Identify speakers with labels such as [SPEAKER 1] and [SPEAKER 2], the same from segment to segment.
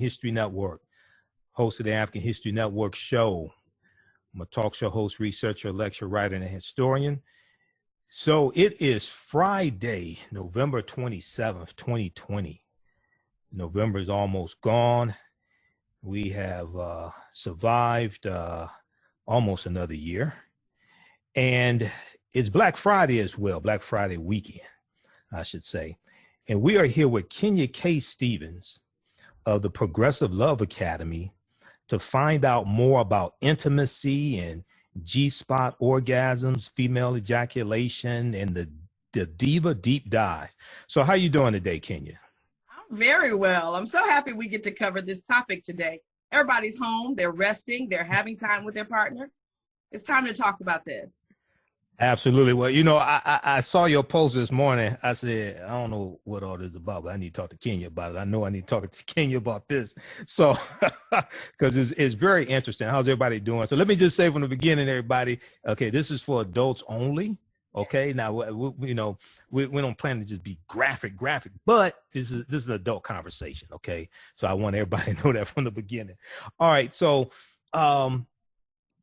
[SPEAKER 1] History Network, host of the African History Network show. I'm a talk show host, researcher, lecturer, writer, and a historian. So it is Friday, November 27th, 2020. November is almost gone. We have survived almost another year. And it's Black Friday as well, Black Friday weekend, I should say. And we are here with Kenya K. Stevens of the Progressive Love Academy to find out more about intimacy and G-spot orgasms, female ejaculation, and the Diva deep dive. So how you doing today, Kenya?
[SPEAKER 2] I'm very well. I'm so happy we get to cover this topic today. Everybody's home, they're resting, they're having time with their partner. It's time to talk about this.
[SPEAKER 1] Absolutely. Well, you know, I saw your post this morning. I said, I don't know what all this is about, but I need to talk to Kenya about it. I know I need to talk to Kenya about this. So, because it's very interesting. How's everybody doing? So let me just say from the beginning, everybody, okay, this is for adults only. Okay. Now, we don't plan to just be graphic, but this is an adult conversation. Okay. So I want everybody to know that from the beginning. All right. So,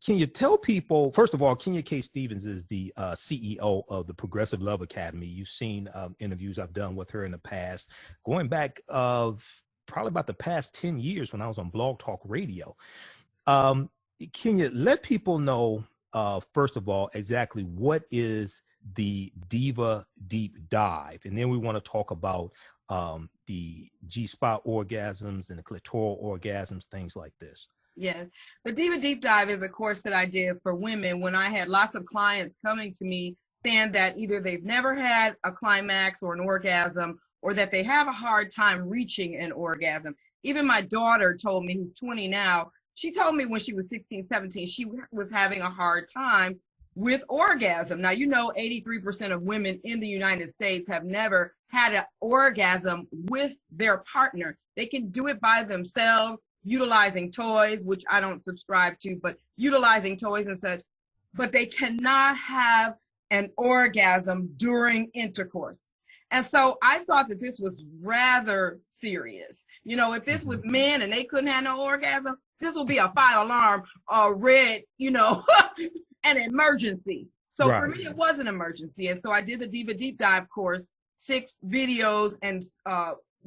[SPEAKER 1] can you tell people, first of all, Kenya K. Stevens is the CEO of the Progressive Love Academy. You've seen interviews I've done with her in the past, going back probably about the past 10 years when I was on Blog Talk Radio. Kenya, let people know, first of all, exactly what is the Diva Deep Dive. And then we want to talk about the G-spot orgasms and the clitoral orgasms, things like this.
[SPEAKER 2] Yes. The Diva Deep Dive is a course that I did for women when I had lots of clients coming to me saying that either they've never had a climax or an orgasm, or that they have a hard time reaching an orgasm. Even my daughter told me, who's 20 now, she told me when she was 16, 17, she was having a hard time with orgasm. Now, you know, 83% of women in the United States have never had an orgasm with their partner. They can do it by themselves, utilizing toys, which I don't subscribe to, but utilizing toys and such, but they cannot have an orgasm during intercourse. And so I thought that this was rather serious. You know, if this was men and they couldn't have no orgasm, this will be a fire alarm, red, you know, an emergency. So right. For me, it was an emergency. And so I did the Diva Deep Dive course, 6 videos and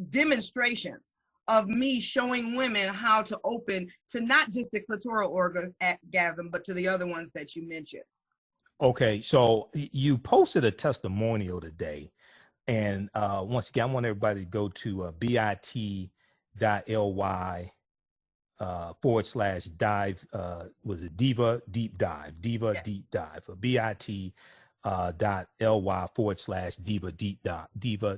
[SPEAKER 2] demonstrations of me showing women how to open to not just the clitoral orgasm, but to the other ones that you mentioned.
[SPEAKER 1] Okay, so you posted a testimonial today. And once again, I want everybody to go to bit.ly /dive, was it Diva Deep Dive, Diva yes. Deep Dive, for bit.ly /Diva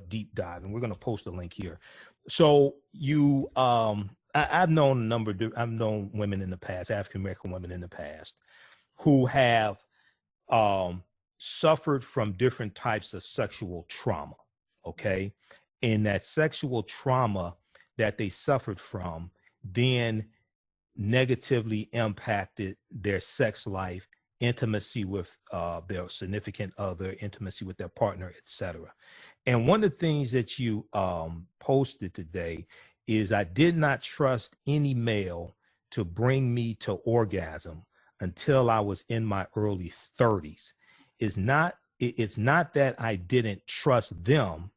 [SPEAKER 1] Deep Dive. And we're going to post a link here. So you, I've known I've known women in the past, African-American women in the past, who have suffered from different types of sexual trauma, okay? And that sexual trauma that they suffered from then negatively impacted their sex life, intimacy with their significant other, intimacy with their partner, etc. And one of the things that you posted today is, I did not trust any male to bring me to orgasm until I was in my early 30s. It's not that I didn't trust them,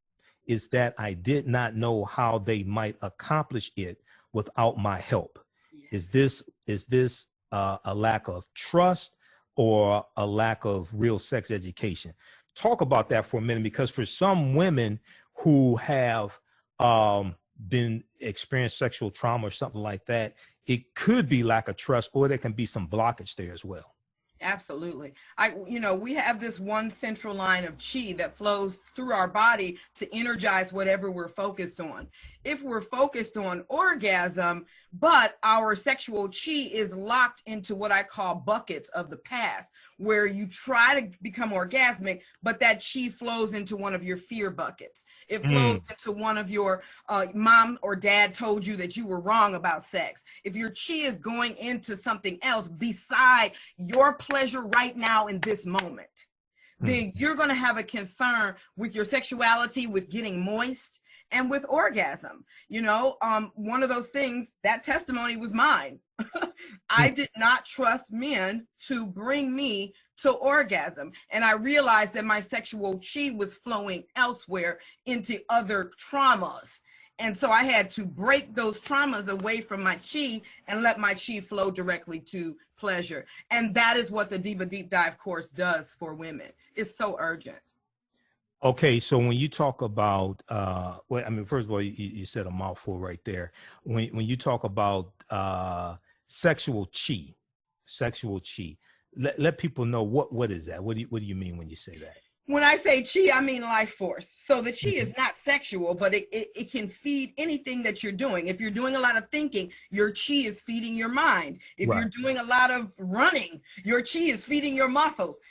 [SPEAKER 1] it's that I did not know how they might accomplish it without my help. Is this a lack of trust or a lack of real sex education? Talk about that for a minute, because for some women who have been experienced sexual trauma or something like that, it could be lack of trust, or there can be some blockage there as well.
[SPEAKER 2] Absolutely. We have this one central line of chi that flows through our body to energize whatever we're focused on. If we're focused on orgasm, but our sexual chi is locked into what I call buckets of the past, where you try to become orgasmic, but that chi flows into one of your fear buckets. It flows into one of your mom or dad told you that you were wrong about sex. If your chi is going into something else beside your pleasure right now in this moment, then you're going to have a concern with your sexuality, with getting moist, and with orgasm. You know, one of those things, that testimony was mine. I did not trust men to bring me to orgasm. And I realized that my sexual chi was flowing elsewhere into other traumas. And so I had to break those traumas away from my chi and let my chi flow directly to pleasure. And that is what the Diva Deep Dive course does for women. It's so urgent.
[SPEAKER 1] Okay, so when you talk about, well, I mean, first of all, you said a mouthful right there. When you talk about sexual chi, let people know what is that? What do you mean when you say that?
[SPEAKER 2] When I say chi, I mean life force. So the chi is not sexual, but it can feed anything that you're doing. If you're doing a lot of thinking, your chi is feeding your mind. If you're doing a lot of running, your chi is feeding your muscles.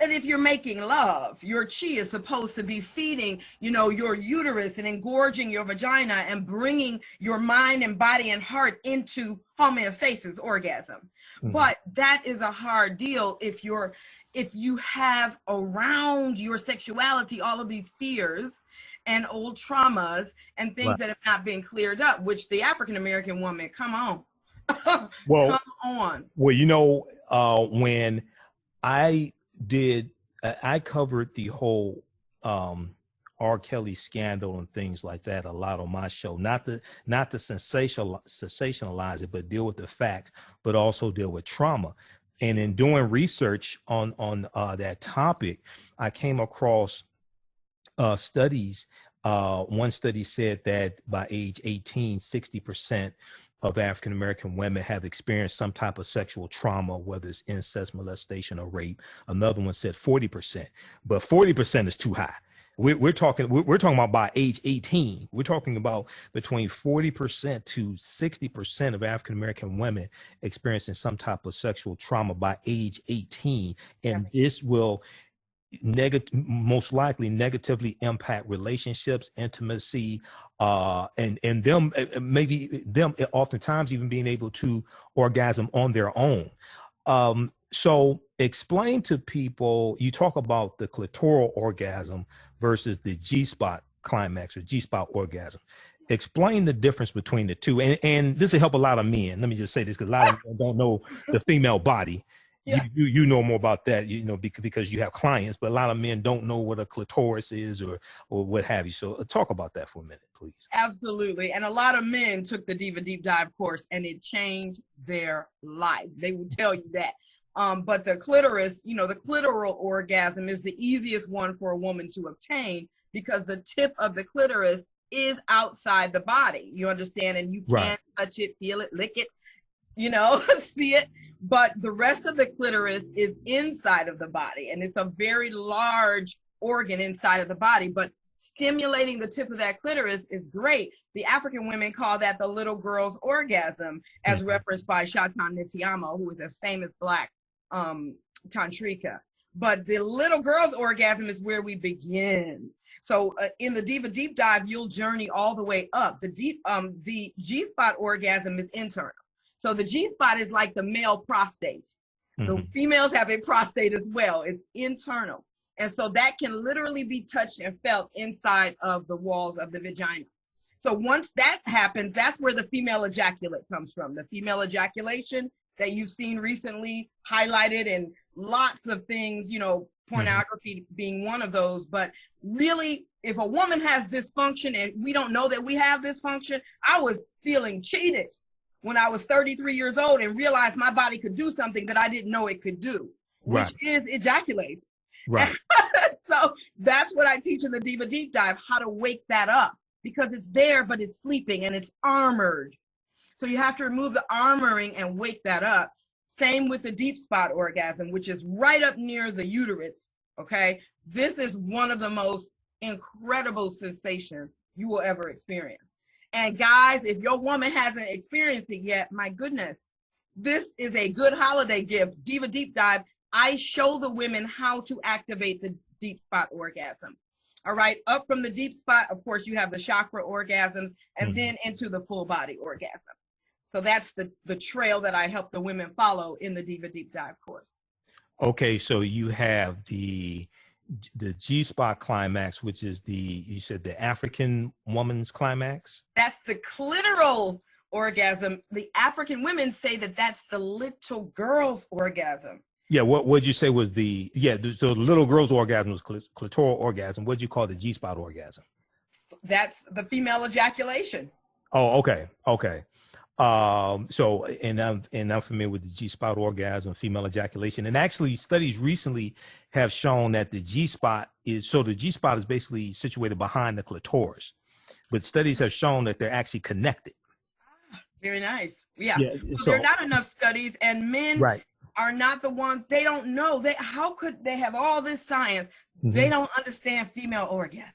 [SPEAKER 2] And if you're making love, your chi is supposed to be feeding, you know, your uterus and engorging your vagina and bringing your mind and body and heart into homeostasis, orgasm. But that is a hard deal if you have around your sexuality all of these fears and old traumas and things that have not been cleared up, which the African American woman, come on.
[SPEAKER 1] Well,
[SPEAKER 2] come on.
[SPEAKER 1] Well, you know, when I covered the whole R. Kelly scandal and things like that a lot on my show, not to sensationalize it, but deal with the facts, but also deal with trauma. And in doing research on that topic, I came across studies. One study said that by age 18, 60% of African-American women have experienced some type of sexual trauma, whether it's incest, molestation, or rape. Another one said 40%, but 40% is too high. We're talking about by age 18. We're talking about between 40% to 60% of African-American women experiencing some type of sexual trauma by age 18. And this will most likely negatively impact relationships, intimacy, and them, maybe them oftentimes even being able to orgasm on their own. So explain to people, you talk about the clitoral orgasm versus the G-spot climax or G-spot orgasm. Explain the difference between the two. And this will help a lot of men. Let me just say this, because a lot of men don't know the female body. Yeah. You know more about that, you know, because you have clients, but a lot of men don't know what a clitoris is or what have you. So talk about that for a minute, please. Absolutely.
[SPEAKER 2] And a lot of men took the Diva Deep Dive course and it changed their life. They will tell you that. But the clitoris, you know, the clitoral orgasm is the easiest one for a woman to obtain because the tip of the clitoris is outside the body. You understand? And you can't touch it, feel it, lick it, you know, see it. But the rest of the clitoris is inside of the body, and it's a very large organ inside of the body. But stimulating the tip of that clitoris is great. The African women call that the little girl's orgasm, as referenced by Shatan Nitiamo, who is a famous Black tantrika. But the little girl's orgasm is where we begin. So in the Diva Deep Dive, you'll journey all the way up. The G-spot orgasm is internal. So the G-spot is like the male prostate. The females have a prostate as well. It's internal. And so that can literally be touched and felt inside of the walls of the vagina. So once that happens, that's where the female ejaculate comes from. The female ejaculation that you've seen recently highlighted in lots of things, you know, pornography being one of those. But really, if a woman has dysfunction and we don't know that we have dysfunction, I was feeling cheated when I was 33 years old and realized my body could do something that I didn't know it could do, which is ejaculate. Right. So that's what I teach in the Diva Deep Dive, how to wake that up, because it's there, but it's sleeping and it's armored. So you have to remove the armoring and wake that up. Same with the deep spot orgasm, which is right up near the uterus. Okay. This is one of the most incredible sensations you will ever experience. And guys, if your woman hasn't experienced it yet, my goodness, this is a good holiday gift. Diva Deep Dive, I show the women how to activate the deep spot orgasm. All right, up from the deep spot, of course, you have the chakra orgasms and then into the full body orgasm. So that's the trail that I help the women follow in the Diva Deep Dive course.
[SPEAKER 1] Okay, so you have the G-spot climax, which is you said the African woman's climax?
[SPEAKER 2] That's the clitoral orgasm. The African women say that that's the little girl's orgasm.
[SPEAKER 1] Yeah, what'd you say was so the little girl's orgasm was clitoral orgasm. What'd you call the G-spot orgasm?
[SPEAKER 2] That's the female ejaculation.
[SPEAKER 1] Oh, okay. So, and I'm familiar with the G-spot orgasm, female ejaculation, and actually studies recently have shown that the G-spot is basically situated behind the clitoris, but studies have shown that they're actually connected.
[SPEAKER 2] Very nice. Yeah.
[SPEAKER 1] So
[SPEAKER 2] there are not enough studies, and men
[SPEAKER 1] right.
[SPEAKER 2] are not the ones. They don't know. How could they have all this science? Mm-hmm. They don't understand female orgasm.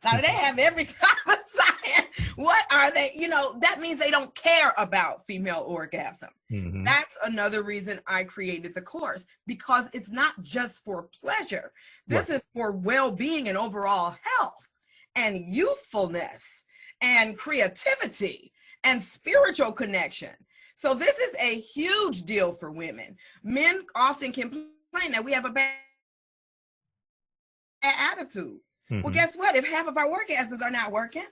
[SPEAKER 2] Now they have every type of science. What are they? That means they don't care about female orgasm. Mm-hmm. That's another reason I created the course, because it's not just for pleasure. This is for well-being and overall health and youthfulness and creativity and spiritual connection. So this is a huge deal for women. Men often complain that we have a bad attitude. Mm-hmm. Well, guess what? If half of our orgasms are not working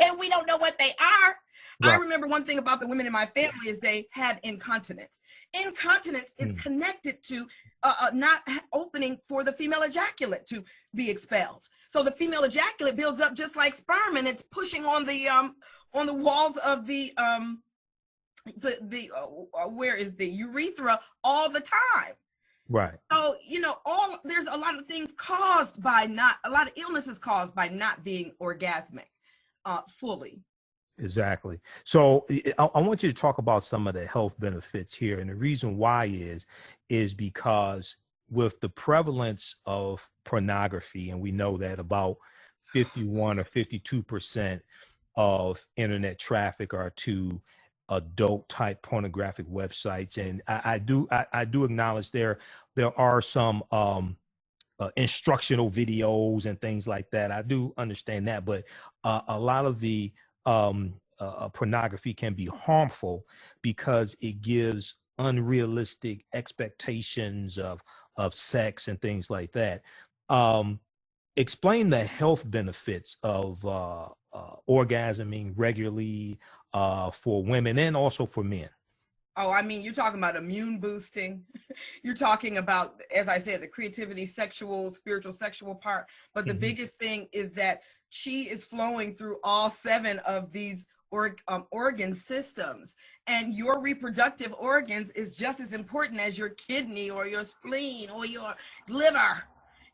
[SPEAKER 2] and we don't know what they are. Right. I remember one thing about the women in my family is they had incontinence. Incontinence is connected to not opening for the female ejaculate to be expelled. So the female ejaculate builds up just like sperm, and it's pushing on the walls of the where is the urethra all the time.
[SPEAKER 1] Right.
[SPEAKER 2] So, there's a lot of things caused by a lot of illnesses caused by not being orgasmic fully.
[SPEAKER 1] Exactly. So I want you to talk about some of the health benefits here. And the reason why is because with the prevalence of pornography, and we know that about 51 or 52% of internet traffic are to adult type pornographic websites, and I do acknowledge there are some instructional videos and things like that. I do understand that, but a lot of the pornography can be harmful because it gives unrealistic expectations of sex and things like that. Explain the health benefits of orgasming regularly for women and also for men.
[SPEAKER 2] Oh, I mean, you're talking about immune boosting. You're talking about, as I said, the creativity, sexual, spiritual, sexual part. But the biggest thing is that chi is flowing through all 7 of these organ systems. And your reproductive organs is just as important as your kidney or your spleen or your liver.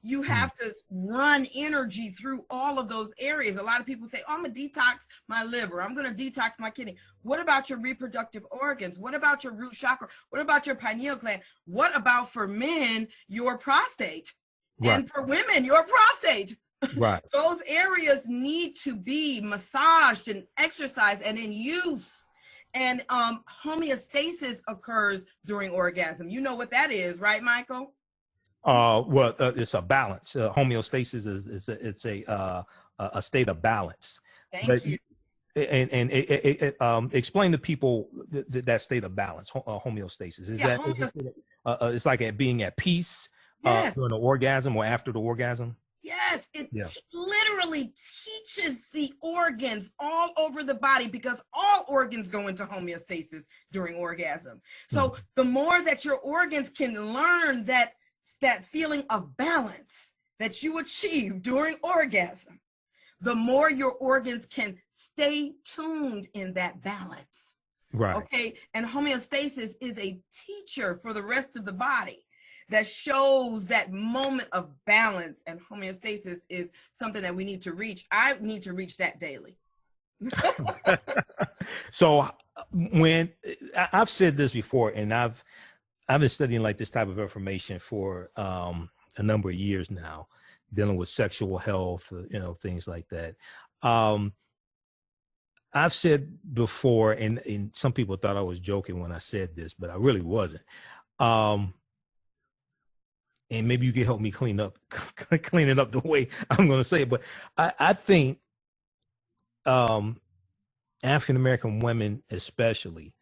[SPEAKER 2] You have to run energy through all of those areas. A lot of people say, I'm going to detox my liver. I'm going to detox my kidney. What about your reproductive organs? What about your root chakra? What about your pineal gland? What about for men, your prostate? Right. And for women, your prostate.
[SPEAKER 1] Right.
[SPEAKER 2] Those areas need to be massaged and exercised and in use. And homeostasis occurs during orgasm. You know what that is, right, Michael?
[SPEAKER 1] It's a balance. Homeostasis is a state of balance.
[SPEAKER 2] Thank you.
[SPEAKER 1] And explain to people that state of balance, homeostasis. Is it's like being at peace during the orgasm or after the orgasm?
[SPEAKER 2] Yes, it literally teaches the organs all over the body, because all organs go into homeostasis during orgasm. So the more that your organs can learn that feeling of balance that you achieve during orgasm, the more your organs can stay tuned in that balance.
[SPEAKER 1] Right.
[SPEAKER 2] Okay. And homeostasis is a teacher for the rest of the body that shows that moment of balance, and homeostasis is something that we need to reach. I need to reach that daily.
[SPEAKER 1] So when I've said this before, and I've been studying like this type of information for a number of years now, dealing with sexual health, things like that. I've said before, and some people thought I was joking when I said this, but I really wasn't. And maybe you can help me clean it up the way I'm going to say it. But I think African-American women especially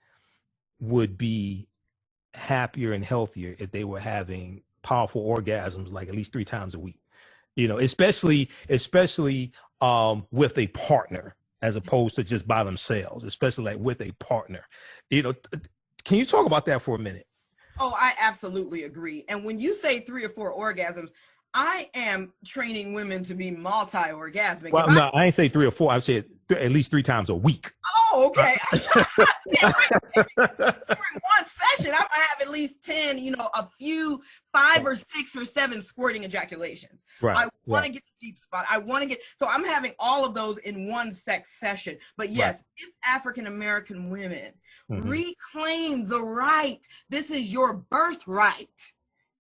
[SPEAKER 1] would be happier and healthier if they were having powerful orgasms like at least 3 times a week. Especially with a partner, as opposed to just by themselves, especially like with a partner. Can you talk about that for a minute?
[SPEAKER 2] Oh, I absolutely agree. And when you say 3 or 4 orgasms, I am training women to be multi-orgasmic.
[SPEAKER 1] Well, no, I ain't say 3 or 4. I said at least 3 times a week.
[SPEAKER 2] Oh, okay. During one session, I might have at least 10, a few 5 or 6 or 7 squirting ejaculations.
[SPEAKER 1] Right.
[SPEAKER 2] I want to get the deep spot. So I'm having all of those in one sex session. But yes, if African-American women reclaim the right, this is your birthright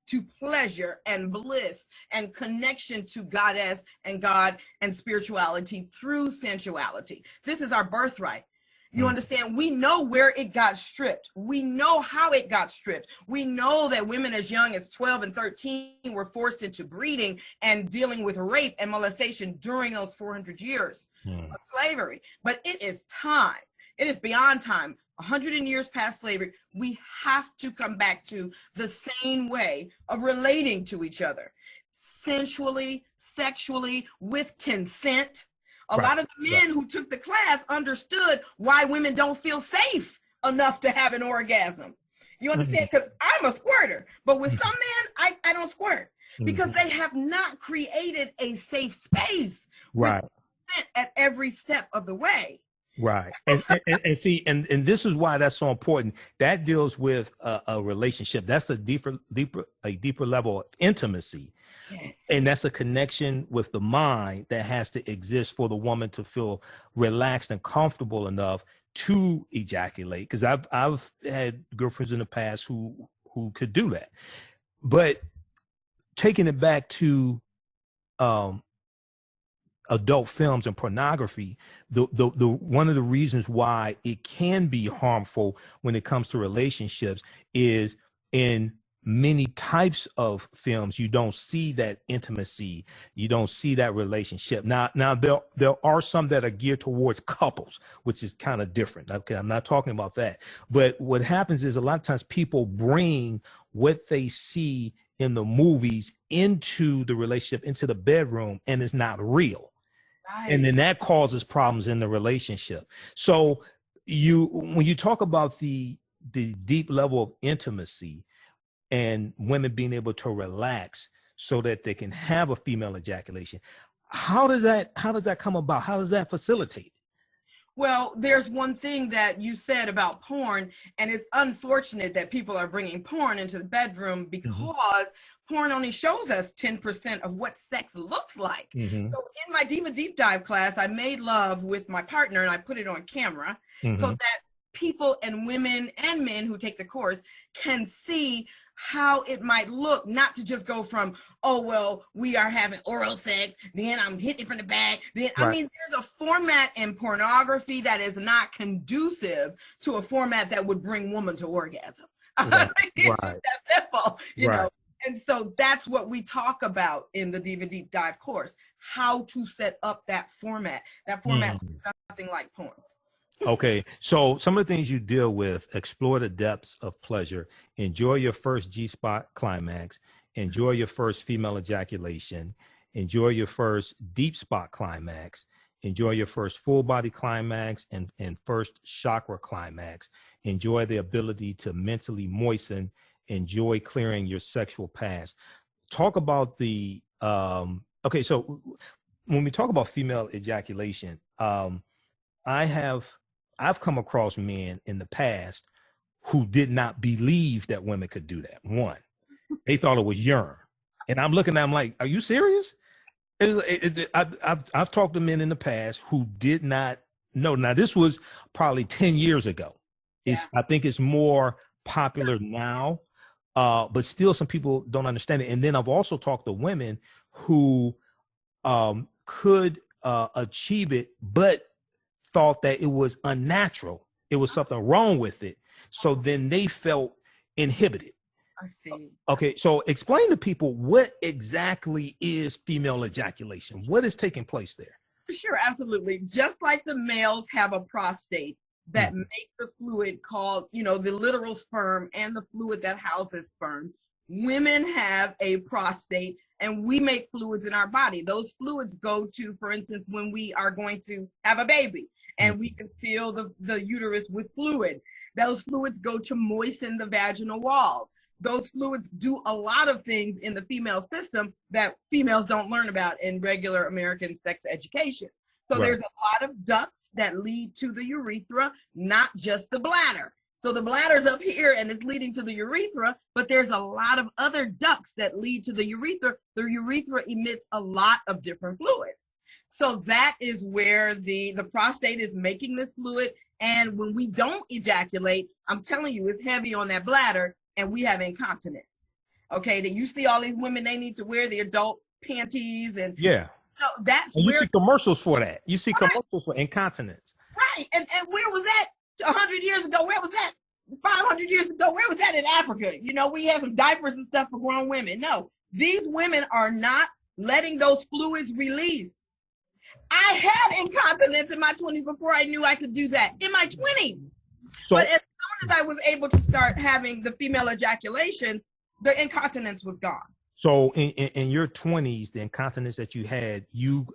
[SPEAKER 2] to pleasure and bliss and connection to goddess and God and spirituality through sensuality. This is our birthright. You understand? We know where it got stripped. We know how it got stripped. We know that women as young as 12 and 13 were forced into breeding and dealing with rape and molestation during those 400 years of slavery. But it is time. It is beyond time. 100 years past slavery, we have to come back to the same way of relating to each other, sensually, sexually, with consent. A lot of the men who took the class understood why women don't feel safe enough to have an orgasm. You understand? Because I'm a squirter, but with some men, I don't squirt because they have not created a safe space with consent at every step of the way.
[SPEAKER 1] Right. And see, and this is why that's so important. That deals with a relationship. That's a deeper level of intimacy.
[SPEAKER 2] Yes.
[SPEAKER 1] And that's a connection with the mind that has to exist for the woman to feel relaxed and comfortable enough to ejaculate. Because I've had girlfriends in the past who could do that. But taking it back to adult films and pornography, the one of the reasons why it can be harmful when it comes to relationships is in many types of films you don't see that intimacy, you don't see that relationship. Now there are some that are geared towards couples, which is kind of different. Okay, I'm not talking about that. But what happens is a lot of times people bring what they see in the movies into the relationship, into the bedroom, and it's not real. Right. And then that causes problems in the relationship. So when you talk about the deep level of intimacy and women being able to relax so that they can have a female ejaculation, how does that come about? How does that facilitate?
[SPEAKER 2] Well, there's one thing that you said about porn, and it's unfortunate that people are bringing porn into the bedroom because porn only shows us 10% of what sex looks like. So in my Diva Deep Dive class, I made love with my partner and I put it on camera so that people and women and men who take the course can see how it might look, not to just go from, oh, well, we are having oral sex, then I'm hitting from the back. Then I mean, there's a format in pornography that is not conducive to a format that would bring woman to orgasm. It's just that simple, you know. And so that's what we talk about in the Diva Deep Dive course, how to set up that format. That format is nothing like porn.
[SPEAKER 1] Okay, so some of the things you deal with: explore the depths of pleasure, enjoy your first G-spot climax, enjoy your first female ejaculation, enjoy your first deep spot climax, enjoy your first full body climax and first chakra climax, enjoy the ability to mentally moisten, enjoy clearing your sexual past. Talk about the okay, so when we talk about female ejaculation, I've come across men in the past who did not believe that women could do that. One, they thought it was urine. And I'm looking at them like, are you serious? I've talked to men in the past who did not know. Now, this was probably 10 years ago. I think it's more popular now, but still some people don't understand it. And then I've also talked to women who could achieve it, but thought that it was unnatural. It was something wrong with it. So then they felt inhibited.
[SPEAKER 2] I see.
[SPEAKER 1] Okay, so explain to people what exactly is female ejaculation? What is taking place there?
[SPEAKER 2] Sure, absolutely. Just like the males have a prostate that make the fluid called, the literal sperm and the fluid that houses sperm, Women have a prostate, and we make fluids in our body. Those fluids go to, for instance, when we are going to have a baby, and we can fill the uterus with fluid. Those fluids go to moisten the vaginal walls. Those fluids do a lot of things in the female system that females don't learn about in regular American sex education. So there's a lot of ducts that lead to the urethra, not just the bladder. So the bladder's up here and it's leading to the urethra, but there's a lot of other ducts that lead to the urethra. The urethra emits a lot of different fluids. So that is where the prostate is making this fluid. And when we don't ejaculate, I'm telling you, it's heavy on that bladder and we have incontinence. Okay, that you see all these women, they need to wear the adult panties and that's
[SPEAKER 1] and
[SPEAKER 2] where
[SPEAKER 1] you see commercials for that. You see commercials for incontinence.
[SPEAKER 2] Right. And where was that 100 years ago? Where was that 500 years ago? Where was that in Africa? You know, we had some diapers and stuff for grown women. No, these women are not letting those fluids release. I had incontinence in my 20s before I knew I could do that, in my 20s. So, but as soon as I was able to start having the female ejaculations, the incontinence was gone.
[SPEAKER 1] So in your 20s, the incontinence that you had, you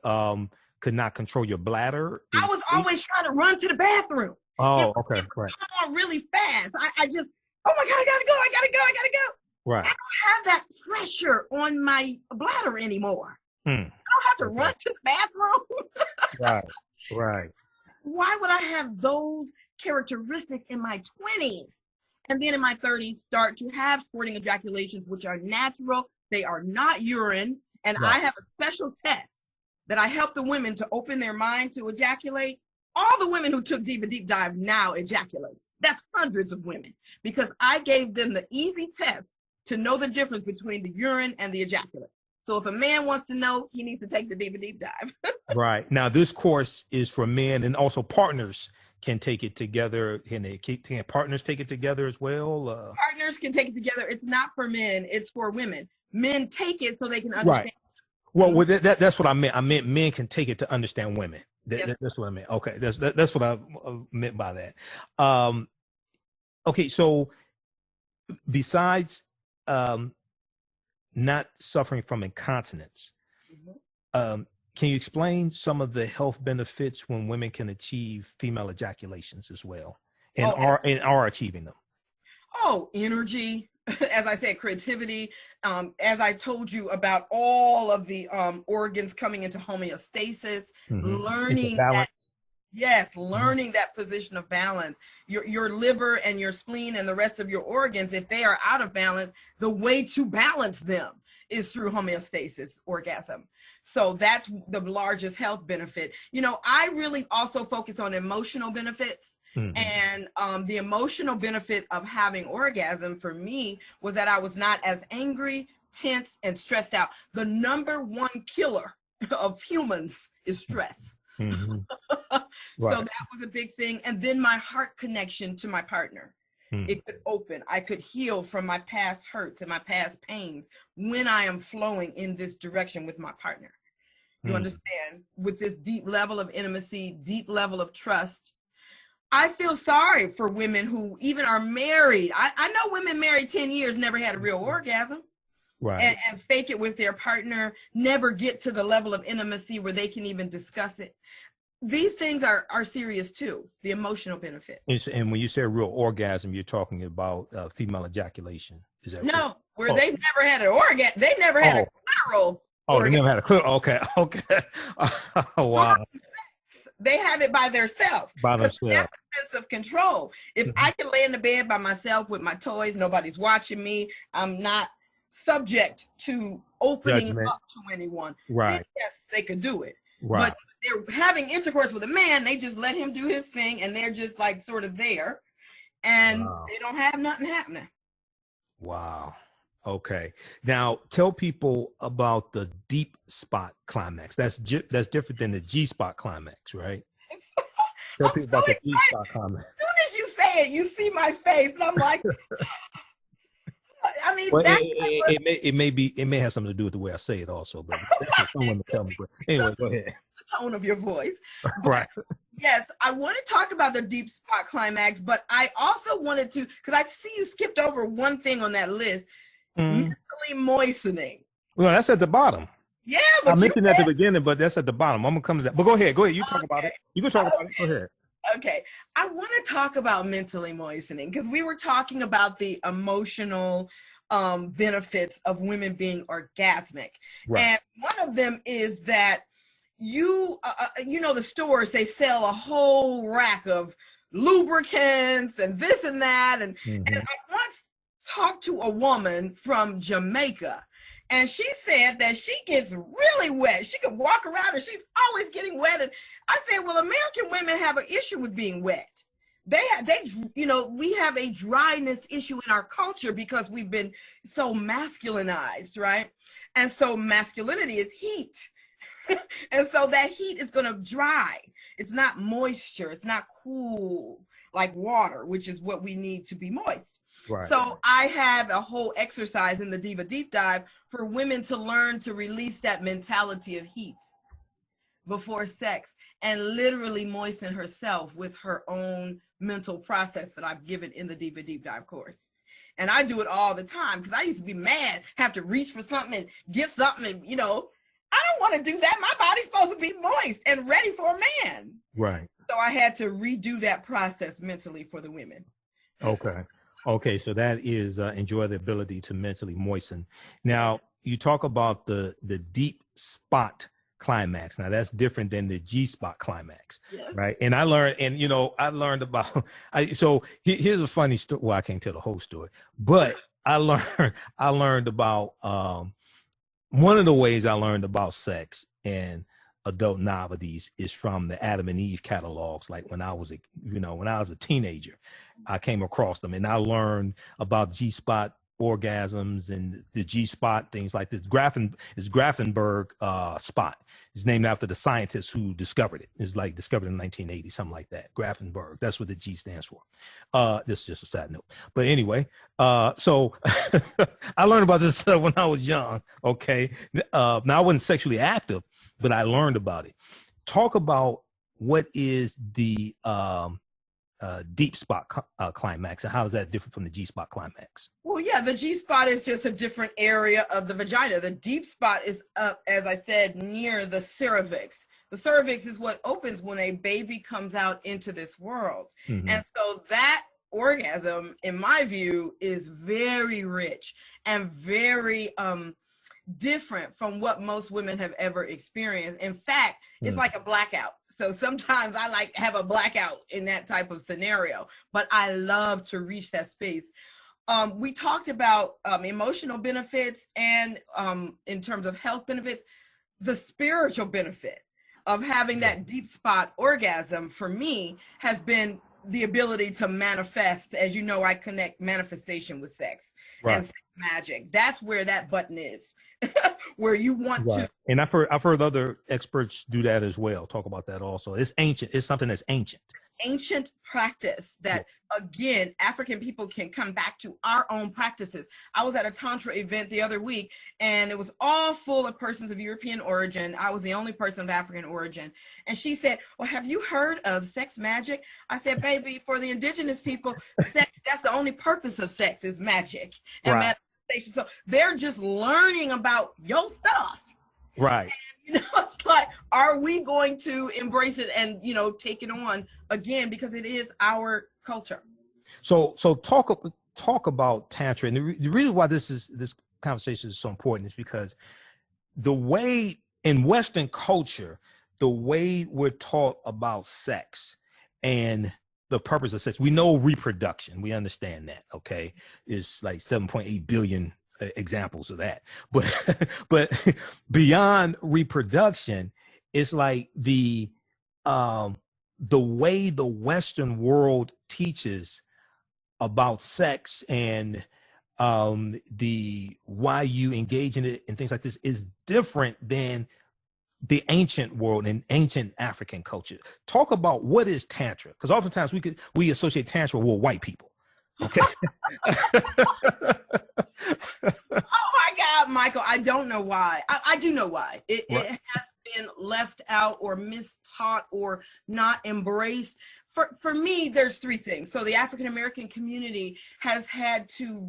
[SPEAKER 1] could not control your bladder?
[SPEAKER 2] I was always trying to run to the bathroom.
[SPEAKER 1] Oh, okay, right.
[SPEAKER 2] Come on really fast. I just, oh my God, I gotta go.
[SPEAKER 1] Right.
[SPEAKER 2] I don't have that pressure on my bladder anymore. I don't have to run to the bathroom.
[SPEAKER 1] Right.
[SPEAKER 2] Why would I have those characteristics in my 20s? And then in my 30s, start to have sporting ejaculations, which are natural. They are not urine. And I have a special test that I help the women to open their mind to ejaculate. All the women who took Diva Deep Dive now ejaculate. That's hundreds of women, because I gave them the easy test to know the difference between the urine and the ejaculate. So if a man wants to know, he needs to take the Diva Deep Dive.
[SPEAKER 1] Right. Now, this course is for men, and also partners can take it together. Can partners take it together as well?
[SPEAKER 2] Partners can take it together. It's not for men. It's for women. Men take it so they can understand.
[SPEAKER 1] Right. Well, that's what I meant. I meant men can take it to understand women. That's what I meant. Okay. That's what I meant by that. Okay. So besides not suffering from incontinence, can you explain some of the health benefits when women can achieve female ejaculations as well, and are achieving them?
[SPEAKER 2] Oh, energy, as I said, creativity. As I told you about all of the organs coming into homeostasis, learning that. Yes, learning that position of balance. Your liver and your spleen and the rest of your organs, if they are out of balance, the way to balance them is through homeostasis, orgasm. So that's the largest health benefit. You know, I really also focus on emotional benefits. And the emotional benefit of having orgasm for me was that I was not as angry, tense, and stressed out. The number one killer of humans is stress. So that was a big thing. And then my heart connection to my partner. It could open. I could heal from my past hurts and my past pains when I am flowing in this direction with my partner. You understand? With this deep level of intimacy, deep level of trust. I feel sorry for women who even are married. I know women married 10 years, never had a real orgasm. Right. And fake it with their partner, never get to the level of intimacy where they can even discuss it. These things are serious too, the emotional benefits.
[SPEAKER 1] And when you say real orgasm, you're talking about female ejaculation. Is that
[SPEAKER 2] no, where they've never had an orgasm. They've never had a clitoral.
[SPEAKER 1] They never had a clitoral. Okay. Oh, wow.
[SPEAKER 2] They have it by themselves. That's a sense of control. If I can lay in the bed by myself with my toys, nobody's watching me, I'm not subject to opening up to anyone. Then yes, they could do it. But they're having intercourse with a man, they just let him do his thing, and they're just like sort of there, and they don't have nothing happening.
[SPEAKER 1] Wow. Okay. Now tell people about the deep spot climax. That's different than the G spot climax, right? Tell people about the deep spot climax.
[SPEAKER 2] As soon as you say it, you see my face, and I'm like, I mean,
[SPEAKER 1] well, it may have something to do with the way I say it also, but someone to tell me. But anyway, go ahead.
[SPEAKER 2] The tone of your voice.
[SPEAKER 1] Right.
[SPEAKER 2] Yes, I want to talk about the deep spot climax, but I also wanted to, because I see you skipped over one thing on that list.
[SPEAKER 1] Mm.
[SPEAKER 2] mentally moistening.
[SPEAKER 1] Well, that's at the bottom.
[SPEAKER 2] Yeah,
[SPEAKER 1] I
[SPEAKER 2] but you
[SPEAKER 1] mentioned at the beginning, but that's at the bottom. I'm gonna come to that. But go ahead. Go ahead. You talk about
[SPEAKER 2] okay.
[SPEAKER 1] it. You can talk about it. Go ahead.
[SPEAKER 2] Okay, I want to talk about mentally moistening because we were talking about the emotional benefits of women being orgasmic,
[SPEAKER 1] Right.
[SPEAKER 2] and one of them is that you know, the stores, they sell a whole rack of lubricants and this and that, and
[SPEAKER 1] Mm-hmm.
[SPEAKER 2] I once talked to a woman from Jamaica. And she said that she gets really wet. She could walk around and she's always getting wet. And I said, well, American women have an issue with being wet. You know, we have a dryness issue in our culture because we've been so masculinized, right? And so masculinity is heat. And so that heat is going to dry. It's not moisture. It's not cool like water, which is what we need to be moist.
[SPEAKER 1] Right.
[SPEAKER 2] So I have a whole exercise in the Diva Deep Dive for women to learn to release that mentality of heat before sex and literally moisten herself with her own mental process that I've given in the Diva Deep Dive course. And I do it all the time because I used to be mad, have to reach for something and get something, and you know, I don't want to do that. My body's supposed to be moist and ready for a man.
[SPEAKER 1] Right.
[SPEAKER 2] So I had to redo that process mentally for the women.
[SPEAKER 1] Okay. Okay. So that is enjoy the ability to mentally moisten. Now you talk about the deep spot climax. Now that's different than the G-spot climax,
[SPEAKER 2] Yes.
[SPEAKER 1] right? And I learned about. Here's a funny story. Well, I can't tell the whole story, but I learned about one of the ways I learned about sex and adult novelties is from the Adam and Eve catalogs. Like when I was a teenager, I came across them and I learned about G-spot orgasms and the G-spot, things like this. Grafenberg spot. It's named after the scientist who discovered it. It's like discovered in 1980, something like that. Grafenberg. That's what the G stands for. This is just a side note. But anyway, so I learned about this when I was young. Okay. Now I wasn't sexually active, but I learned about it. Talk about what is the deep spot climax and how is that different from the G-spot climax?
[SPEAKER 2] Well, yeah, the G-spot is just a different area of the vagina. The deep spot is up, as I said, near the cervix. The cervix is what opens when a baby comes out into this world. Mm-hmm. And so that orgasm, in my view, is very rich and very different from what most women have ever experienced. In fact, it's like a blackout. So sometimes I like have a blackout in that type of scenario, but I love to reach that space. We talked about emotional benefits and in terms of health benefits, the spiritual benefit of having that deep spot orgasm for me has been the ability to manifest. As you know, I connect manifestation with sex and sex magic. That's where that button is, where you want to.
[SPEAKER 1] And I've heard other experts do that as well. Talk about that also. It's ancient. It's something that's ancient.
[SPEAKER 2] Ancient practice that, again, African people can come back to our own practices. I was at a Tantra event the other week, and it was all full of persons of European origin. I was the only person of African origin. And she said, well, have you heard of sex magic? I said, baby, for the indigenous people, sex, that's the only purpose of sex is magic and manifestation. So they're just learning about your stuff.
[SPEAKER 1] Right.
[SPEAKER 2] And, it's like, are we going to embrace it and, take it on again, because it is our culture.
[SPEAKER 1] So talk about Tantra. And the reason why this conversation is so important is because the way in Western culture, the way we're taught about sex and the purpose of sex, we know reproduction. We understand that. Okay. It's like 7.8 billion examples of that, but beyond reproduction, it's like the way the Western world teaches about sex and the why you engage in it and things like this is different than the ancient world and ancient African culture. Talk about what is Tantra, because oftentimes we associate Tantra with white people. Okay.
[SPEAKER 2] Oh my God, Michael, I don't know why. I do know why. It has been left out or mistaught or not embraced. For me, there's three things. So the African American community has had to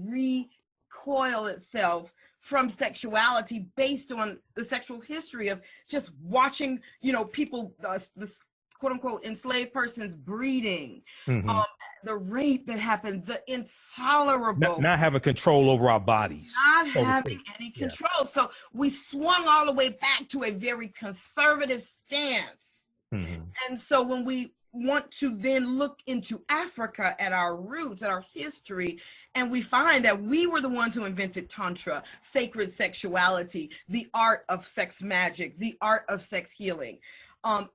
[SPEAKER 2] recoil itself from sexuality based on the sexual history of just watching, you know, people, the quote unquote enslaved persons breeding, the rape that happened, the intolerable.
[SPEAKER 1] Not having control over our bodies.
[SPEAKER 2] Not having any control. Yeah. So we swung all the way back to a very conservative stance. And so when we want to then look into Africa at our roots, at our history, and we find that we were the ones who invented Tantra, sacred sexuality, the art of sex magic, the art of sex healing,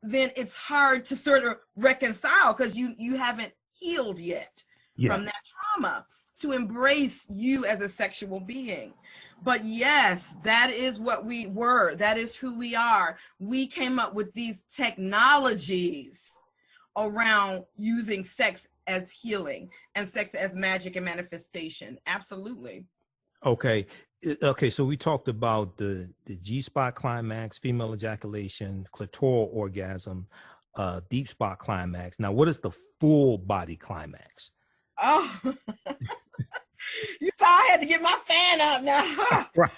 [SPEAKER 2] then it's hard to sort of reconcile because you haven't healed yet from that trauma to embrace you as a sexual being. But yes, that is what we were. That is who we are. We came up with these technologies around using sex as healing and sex as magic and manifestation. Absolutely.
[SPEAKER 1] Okay. So we talked about the G-spot climax, female ejaculation, clitoral orgasm, deep spot climax. Now, what is the full body climax?
[SPEAKER 2] Oh, you saw I had to get my fan up now. Right.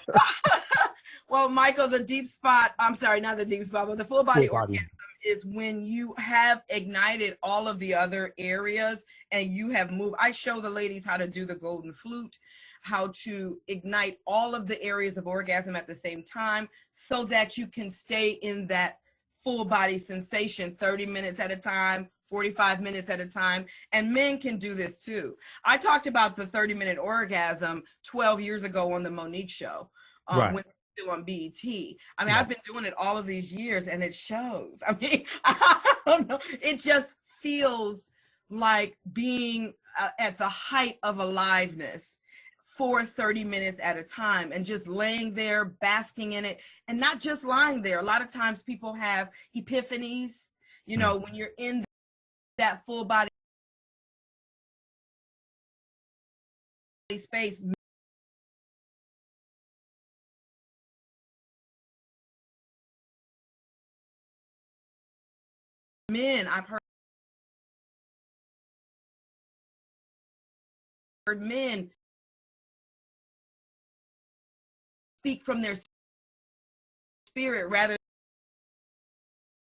[SPEAKER 2] Well, Michael, the deep spot, I'm sorry, not the deep spot, but the full body orgasm is when you have ignited all of the other areas and you have moved. I show the ladies how to do the golden flute, how to ignite all of the areas of orgasm at the same time so that you can stay in that full body sensation 30 minutes at a time, 45 minutes at a time. And men can do this too. I talked about the 30-minute orgasm 12 years ago on the Monique show. When still on BET. I mean, I've been doing it all of these years and it shows. I mean, I don't know. It just feels like being at the height of aliveness for 30 minutes at a time and just laying there, basking in it, and not just lying there. A lot of times people have epiphanies, you know, when you're in that full body space. Men, I've heard men speak from their spirit rather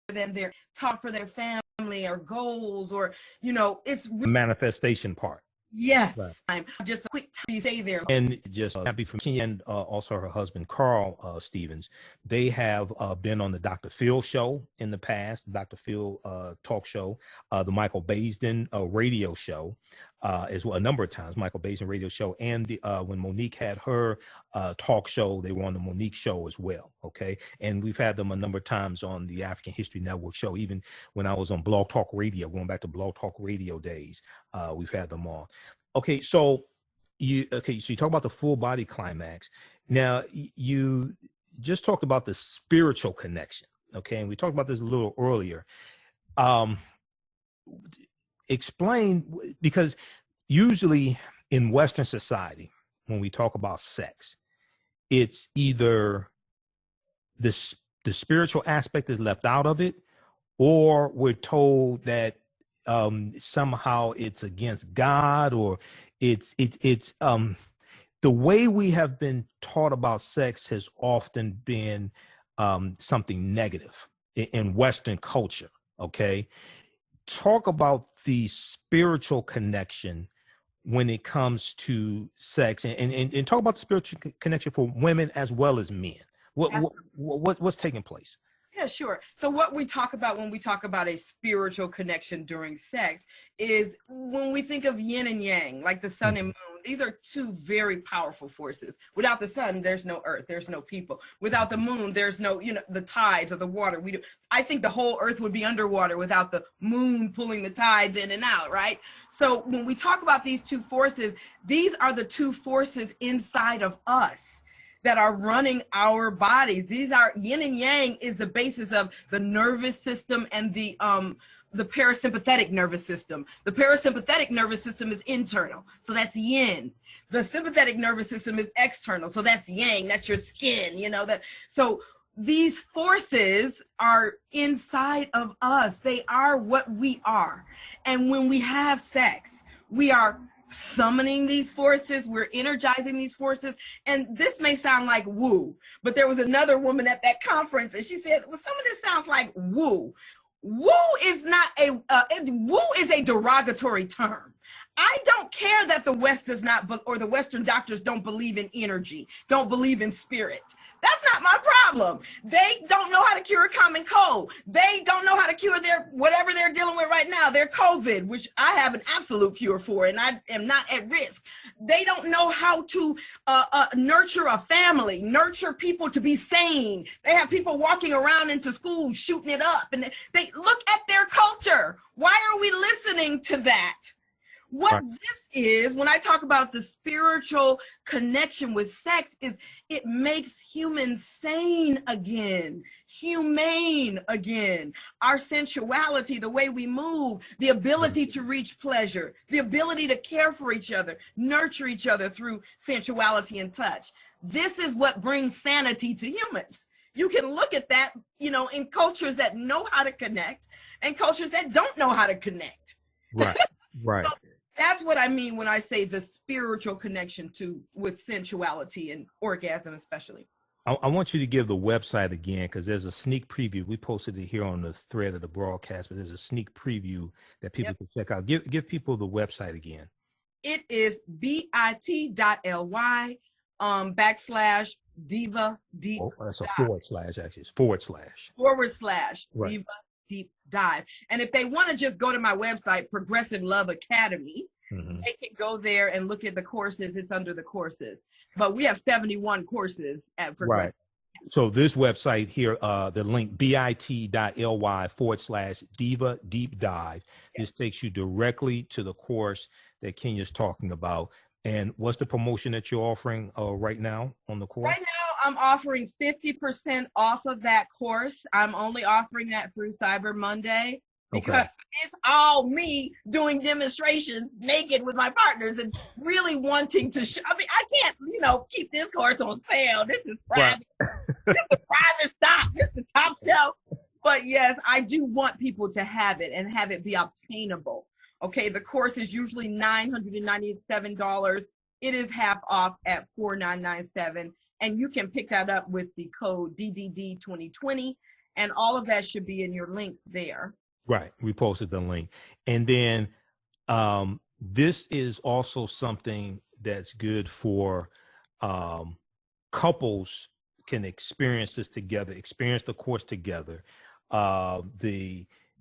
[SPEAKER 2] than their talk for their family or goals, or, you know, it's
[SPEAKER 1] the manifestation part.
[SPEAKER 2] Yes. Right. Just a quick time you stay there.
[SPEAKER 1] And just happy for me and also her husband, Carl Stevens. They have been on the Dr. Phil show in the past, the Dr. Phil talk show, the Michael Baisden radio show as well, a number of times, Michael Baisden radio show. And the, when Monique had her talk show, they were on the Monique show as well. Okay. And we've had them a number of times on the African History Network show. Even when I was on Blog Talk Radio, going back to Blog Talk Radio days, we've had them on. Okay, so you talk about the full body climax. Now you just talked about the spiritual connection. Okay, and we talked about this a little earlier. Explain, because usually in Western society, when we talk about sex, it's either the spiritual aspect is left out of it, or we're told that somehow it's against God, or it's the way we have been taught about sex has often been something negative in Western culture. Okay, talk about the spiritual connection when it comes to sex, and talk about the spiritual connection for women as well as men. What's taking place?
[SPEAKER 2] Yeah, sure. So what we talk about when we talk about a spiritual connection during sex is when we think of yin and yang, like the sun and moon. These are two very powerful forces. Without the sun, there's no earth, there's no people. Without the moon, there's no, you know, the tides or the water. I think the whole earth would be underwater without the moon pulling the tides in and out, right? So when we talk about these two forces, these are the two forces inside of us that are running our bodies. These are yin and yang is the basis of the nervous system and the parasympathetic nervous system. The parasympathetic nervous system is internal, so that's yin. The sympathetic nervous system is external, so that's yang. That's your skin, you know that. So these forces are inside of us. They are what we are. And when we have sex, we are summoning these forces, we're energizing these forces. And this may sound like woo, but there was another woman at that conference and she said, well, some of this sounds like woo. Woo is not woo is a derogatory term. I don't care that the West does not, or the Western doctors don't believe in energy, don't believe in spirit. That's not my problem. They don't know how to cure a common cold. They don't know how to cure their, whatever they're dealing with right now, their COVID, which I have an absolute cure for, and I am not at risk. They don't know how to nurture a family, nurture people to be sane. They have people walking around into school shooting it up, and they look at their culture. Why are we listening to that? What this is, when I talk about the spiritual connection with sex, is it makes humans sane again, humane again. Our sensuality, the way we move, the ability to reach pleasure, the ability to care for each other, nurture each other through sensuality and touch. This is what brings sanity to humans. You can look at that, you know, in cultures that know how to connect and cultures that don't know how to connect.
[SPEAKER 1] Right, right.
[SPEAKER 2] So, that's what I mean when I say the spiritual connection with sensuality and orgasm, especially.
[SPEAKER 1] I want you to give the website again, because there's a sneak preview. We posted it here on the thread of the broadcast, but there's a sneak preview that people can check out. Give people the website again.
[SPEAKER 2] It is bit.ly / Diva Deep.
[SPEAKER 1] Oh, that's a / actually. It's /
[SPEAKER 2] / Diva Deep Dive. And if they want to just go to my website, Progressive Love Academy, they can go there and look at the courses. It's under the courses. But we have 71 courses at Progressive.
[SPEAKER 1] Right. So this website here, the link bit.ly / Diva Deep Dive. This takes you directly to the course that Kenya's talking about. And what's the promotion that you're offering right now on the course?
[SPEAKER 2] Right now, I'm offering 50% off of that course. I'm only offering that through Cyber Monday because it's all me doing demonstrations naked with my partners and really wanting to show. I mean, I can't, you know, keep this course on sale. This is private. This is private stock. This is the top shelf. But yes, I do want people to have it and have it be obtainable. Okay, the course is usually $997. It is half off at $4,997. And you can pick that up with the code DDD2020. And all of that should be in your links there.
[SPEAKER 1] Right. We posted the link. And then this is also something that's good for couples can experience this together, experience the course together.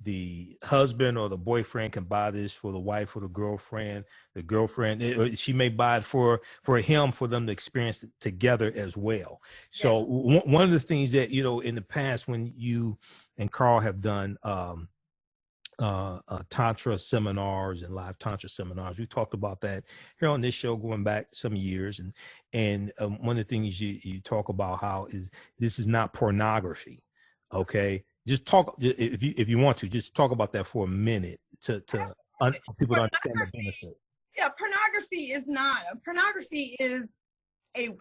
[SPEAKER 1] The husband or the boyfriend can buy this for the wife or the girlfriend. The girlfriend, she may buy it for him, for them to experience it together as well. So one of the things that, you know, in the past when you and Carl have done Tantra seminars and live Tantra seminars, we talked about that here on this show going back some years. And one of the things you talk about how is this is not pornography. Okay. Just talk, if you want to, just talk about that for a minute to people to understand the benefit.
[SPEAKER 2] Yeah, pornography is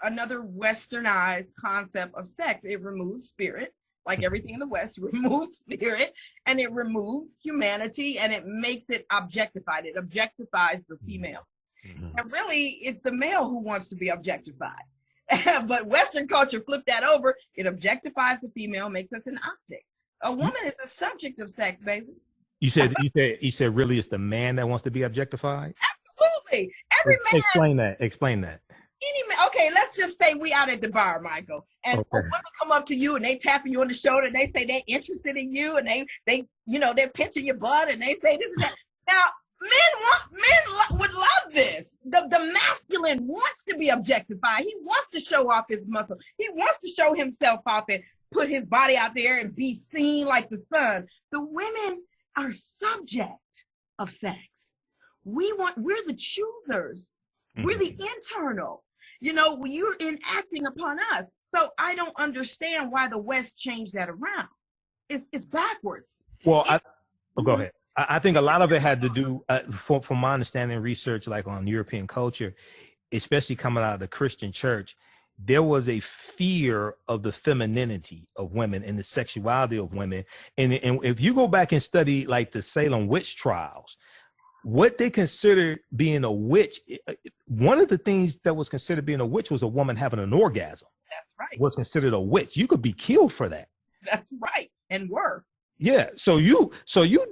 [SPEAKER 2] another westernized concept of sex. It removes spirit, like everything in the West removes spirit, and it removes humanity, and it makes it objectified. It objectifies the female. And really, it's the male who wants to be objectified. But Western culture flipped that over. It objectifies the female, makes us an object. A woman is the subject of sex, baby. You said
[SPEAKER 1] really it's the man that wants to be objectified?
[SPEAKER 2] Absolutely. Every man.
[SPEAKER 1] Explain that.
[SPEAKER 2] Any man. Okay, let's just say we out at the bar, Michael, and a woman come up to you and they tapping you on the shoulder and they say they're interested in you and they you know, they're pinching your butt and they say this and that. Now, men would love this. The masculine wants to be objectified. He wants to show off his muscle. He wants to show himself off and put his body out there and be seen like the sun. The women are subject of sex. We're the choosers. We're the internal. You know, you're enacting upon us. So I don't understand why the West changed that around. It's backwards.
[SPEAKER 1] Well, go ahead. I think a lot of it had to do, from my understanding, research like on European culture, especially coming out of the Christian church, there was a fear of the femininity of women and the sexuality of women. And if you go back and study like the Salem witch trials, what they considered being a witch, one of the things that was considered being a witch was a woman having an orgasm.
[SPEAKER 2] That's right.
[SPEAKER 1] Was considered a witch. You could be killed for that.
[SPEAKER 2] That's right. And were.
[SPEAKER 1] Yeah. So you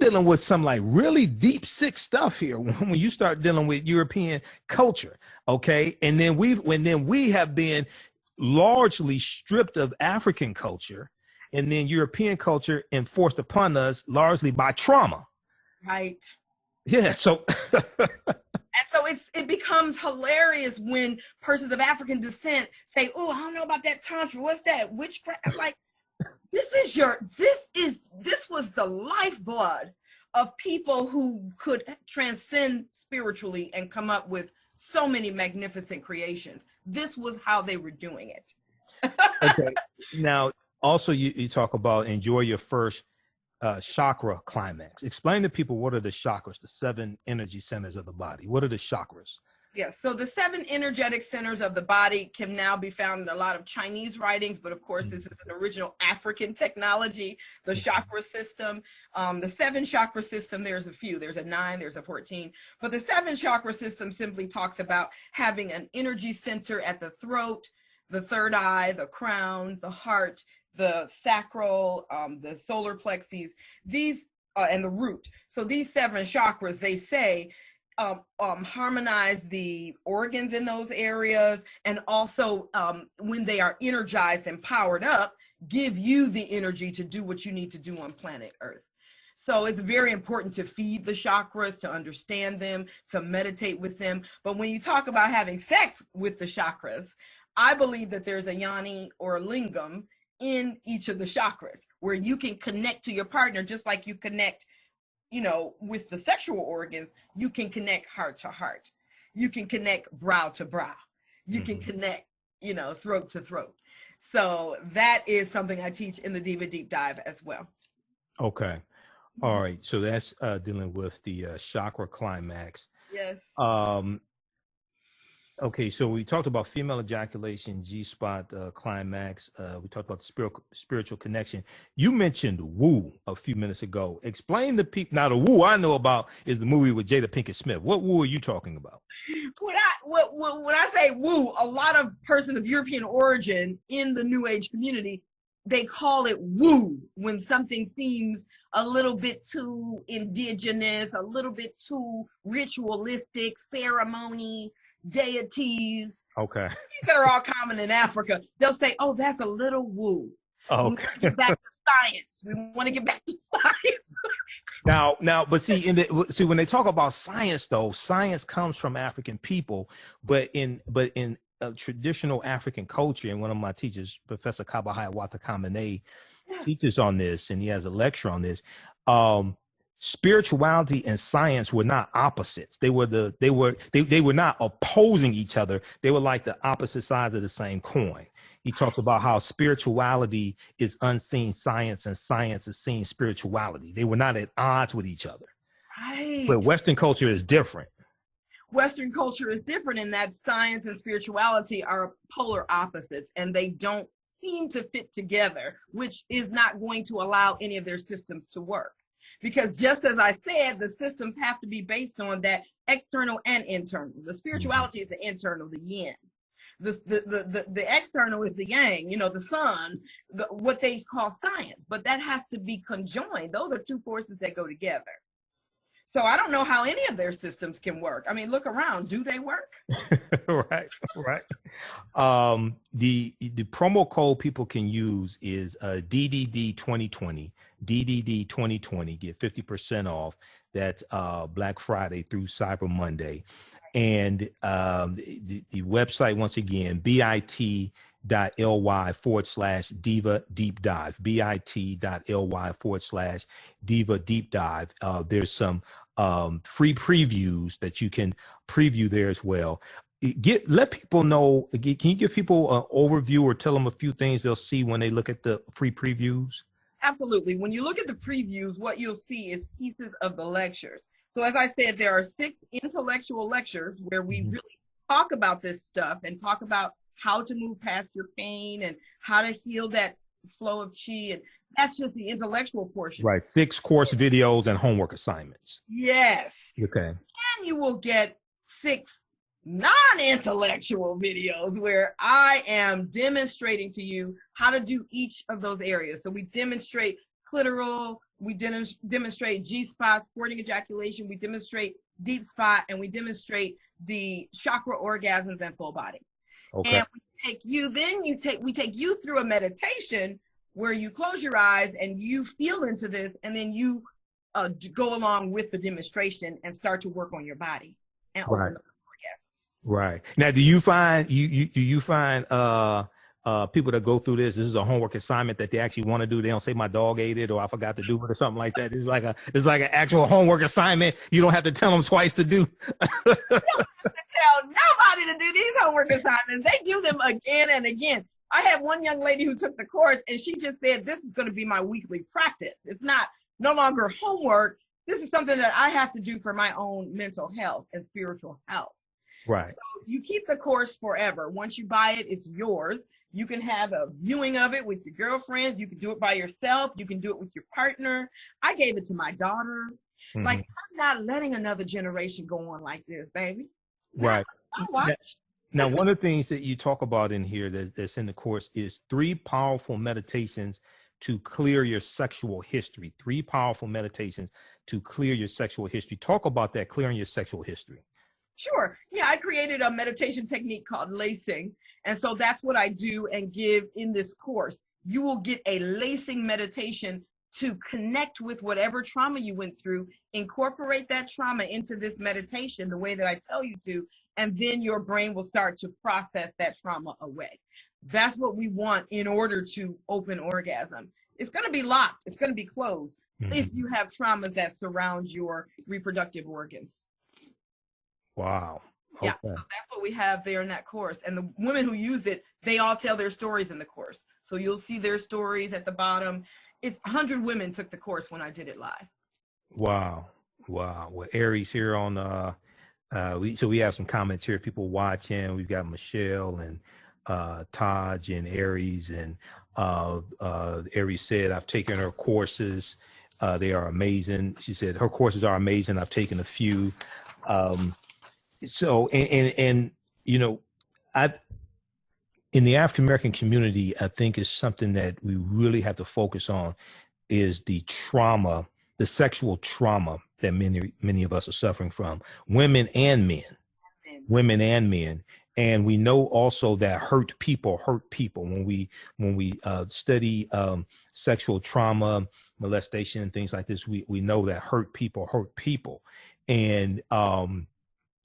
[SPEAKER 1] dealing with some like really deep, sick stuff here when you start dealing with European culture. Okay. And then we have been largely stripped of African culture, and then European culture enforced upon us largely by trauma.
[SPEAKER 2] Right.
[SPEAKER 1] Yeah. So
[SPEAKER 2] and so it becomes hilarious when persons of African descent say, "Oh, I don't know about that Tantra. What's that? Witchcraft?" I'm like, this was the lifeblood of people who could transcend spiritually and come up with so many magnificent creations. This was how they were doing it.
[SPEAKER 1] Okay. Now, also you talk about enjoy your first chakra climax. Explain to people, what are the chakras, the 7 energy centers of the body? What are the chakras?
[SPEAKER 2] Yes, so the 7 energetic centers of the body can now be found in a lot of Chinese writings, but of course this is an original African technology, the chakra system. The 7 chakra system, there's a few, there's a 9, there's a 14, but the 7 chakra system simply talks about having an energy center at the throat, the third eye, the crown, the heart, the sacral, the solar plexus, these, and the root. So these 7 chakras, they say, harmonize the organs in those areas, and also when they are energized and powered up, give you the energy to do what you need to do on planet Earth. So it's very important to feed the chakras, to understand them, to meditate with them. But when you talk about having sex with the chakras, I believe that there's a yoni or a lingam in each of the chakras where you can connect to your partner just like you connect, you know, with the sexual organs. You can connect heart to heart. You can connect brow to brow. You can connect, you know, throat to throat. So that is something I teach in the Diva Deep Dive as well.
[SPEAKER 1] Okay. All right. So that's dealing with the chakra climax.
[SPEAKER 2] Yes.
[SPEAKER 1] Okay, so we talked about female ejaculation, G-spot, climax. We talked about the spiritual connection. You mentioned woo a few minutes ago. Explain the people. Now, the woo I know about is the movie with Jada Pinkett Smith. What woo are you talking about?
[SPEAKER 2] When I say woo, a lot of persons of European origin in the New Age community, they call it woo when something seems a little bit too indigenous, a little bit too ritualistic, ceremony, deities,
[SPEAKER 1] okay,
[SPEAKER 2] that are all common in Africa. They'll say, "Oh, that's a little woo."
[SPEAKER 1] Okay.
[SPEAKER 2] We want to get back to science. We want to get back to science.
[SPEAKER 1] Now, but see, when they talk about science, though, science comes from African people, but in traditional African culture, and one of my teachers, Professor Kabahaya Watakamene, teaches on this, and he has a lecture on this. Spirituality and science were not opposites. They were not opposing each other. They were like the opposite sides of the same coin. He talks about how spirituality is unseen science and science is seen spirituality. They were not at odds with each other.
[SPEAKER 2] Right.
[SPEAKER 1] But Western culture is different.
[SPEAKER 2] Western culture is different in that science and spirituality are polar opposites, and they don't seem to fit together, which is not going to allow any of their systems to work. Because just as I said, the systems have to be based on that external and internal. The spirituality is the internal, the yin. The external is the yang, you know, the sun, what they call science. But that has to be conjoined. Those are 2 forces that go together. So I don't know how any of their systems can work. I mean, look around. Do they work?
[SPEAKER 1] Right. The promo code people can use is DDD 2020. DDD 2020. Get 50% off. That's Black Friday through Cyber Monday. And the website, once again, bit.ly/Diva Deep Dive. bit.ly/Diva Deep Dive. There's some free previews that you can preview there as well. Let people know. Can you give people an overview or tell them a few things they'll see when they look at the free previews?
[SPEAKER 2] Absolutely. When you look at the previews, what you'll see is pieces of the lectures. So as I said, there are 6 intellectual lectures where we really talk about this stuff and talk about how to move past your pain and how to heal that flow of chi and That's just the intellectual portion.
[SPEAKER 1] Right. 6 course videos and homework assignments.
[SPEAKER 2] Yes.
[SPEAKER 1] Okay.
[SPEAKER 2] And you will get 6 non-intellectual videos where I am demonstrating to you how to do each of those areas. So we demonstrate clitoral, we demonstrate G-spot, squirting ejaculation, we demonstrate deep spot, and we demonstrate the chakra orgasms and full body.
[SPEAKER 1] Okay.
[SPEAKER 2] And we take you through a meditation where you close your eyes and you feel into this, and then you go along with the demonstration and start to work on your body and open up orgasms.
[SPEAKER 1] Right. Now, do you find people that go through this is a homework assignment that they actually want to do? They don't say my dog ate it or I forgot to do it or something like that. It's like an actual homework assignment. You don't have to tell them twice to do.
[SPEAKER 2] You don't have to tell nobody to do these homework assignments. They do them again and again. I had one young lady who took the course and she just said, this is going to be my weekly practice. It's no longer homework. This is something that I have to do for my own mental health and spiritual health.
[SPEAKER 1] Right.
[SPEAKER 2] So you keep the course forever. Once you buy it, it's yours. You can have a viewing of it with your girlfriends. You can do it by yourself. You can do it with your partner. I gave it to my daughter. Mm-hmm. Like, I'm not letting another generation go on like this, baby.
[SPEAKER 1] Right.
[SPEAKER 2] I watch.
[SPEAKER 1] Now, one of the things that you talk about in here that's in the course is 3 powerful meditations to clear your sexual history. 3 powerful meditations to clear your sexual history. Talk about that, clearing your sexual history.
[SPEAKER 2] Sure. Yeah, I created a meditation technique called lacing. And so that's what I do and give in this course. You will get a lacing meditation to connect with whatever trauma you went through, incorporate that trauma into this meditation the way that I tell you to, and then your brain will start to process that trauma away. That's what we want in order to open orgasm. It's going to be locked. It's going to be closed if you have traumas that surround your reproductive organs.
[SPEAKER 1] Wow. Okay.
[SPEAKER 2] Yeah, so that's what we have there in that course. And the women who use it, they all tell their stories in the course. So you'll see their stories at the bottom. It's 100 women took the course when I did it live.
[SPEAKER 1] Wow. Well, Aries here on we have some comments here, people watching. We've got Michelle and Taj and Aries, and Aries said, I've taken her courses. They are amazing. She said her courses are amazing. I've taken a few. So, and you know, in the African American community, I think is something that we really have to focus on is the trauma, the sexual trauma that many of us are suffering from, women and men. And we know also that hurt people. When we study sexual trauma, molestation, and things like this, we know that hurt people. And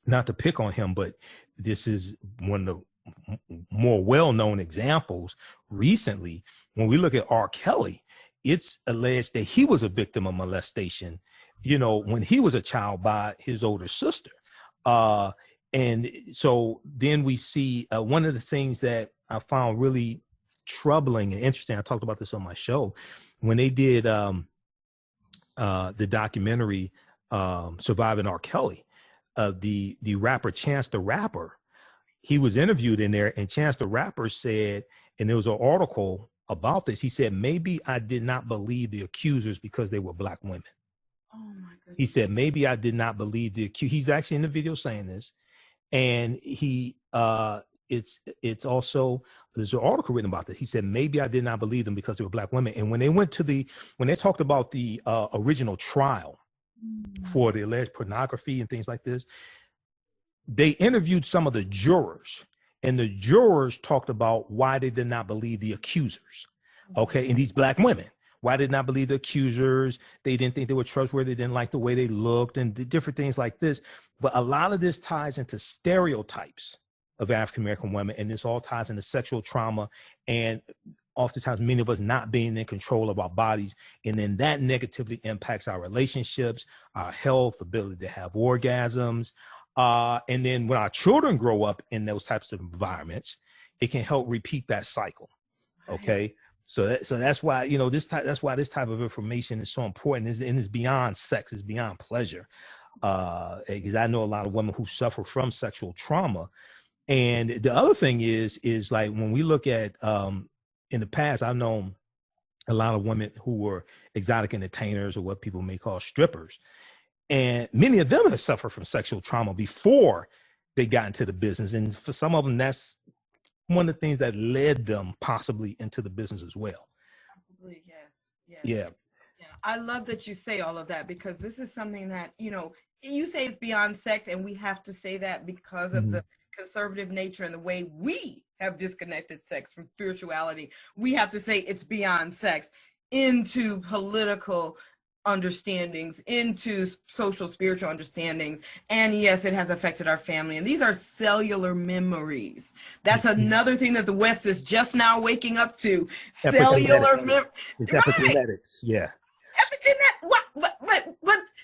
[SPEAKER 1] not to pick on him, but this is one of the more well-known examples recently. When we look at R. Kelly, it's alleged that he was a victim of molestation, you know, when he was a child by his older sister. And so then we see one of the things that I found really troubling and interesting. I talked about this on my show when they did the documentary Surviving R. Kelly. The rapper Chance the Rapper, he was interviewed in there, and Chance the Rapper said, and there was an article about this, he said, maybe I did not believe the accusers because they were Black women.
[SPEAKER 2] Oh my goodness. He
[SPEAKER 1] said, maybe I did not believe the accusers. He's actually in the video saying this. And he, it's also, there's an article written about this. He said, maybe I did not believe them because they were Black women. And when they talked about the original trial for the alleged pornography and things like this, they interviewed some of the jurors, and the jurors talked about why they did not believe the accusers. Okay. And these Black women, why did not believe the accusers? They didn't think they were trustworthy. They didn't like the way they looked and the different things like this. But a lot of this ties into stereotypes of African-American women. And this all ties into sexual trauma. And oftentimes many of us not being in control of our bodies. And then that negatively impacts our relationships, our health, ability to have orgasms. And then when our children grow up in those types of environments, it can help repeat that cycle. Okay. So that's why, you know, that's why this type of information is so important. And it's beyond sex, it's beyond pleasure. Because I know a lot of women who suffer from sexual trauma. And the other thing is like when we look at, in the past, I've known a lot of women who were exotic entertainers or what people may call strippers. And many of them have suffered from sexual trauma before they got into the business. And for some of them, that's one of the things that led them possibly into the business as well.
[SPEAKER 2] Possibly, yes. Yes.
[SPEAKER 1] Yeah.
[SPEAKER 2] Yeah. I love that you say all of that, because this is something that, you know, you say it's beyond sex, and we have to say that because of the conservative nature and the way we have disconnected sex from spirituality. We have to say it's beyond sex into political understandings, into social spiritual understandings, and yes, it has affected our family, and these are cellular memories. That's another thing that the West is just now waking up to. Cellular memories.
[SPEAKER 1] It's epigenetics. Yeah.
[SPEAKER 2] But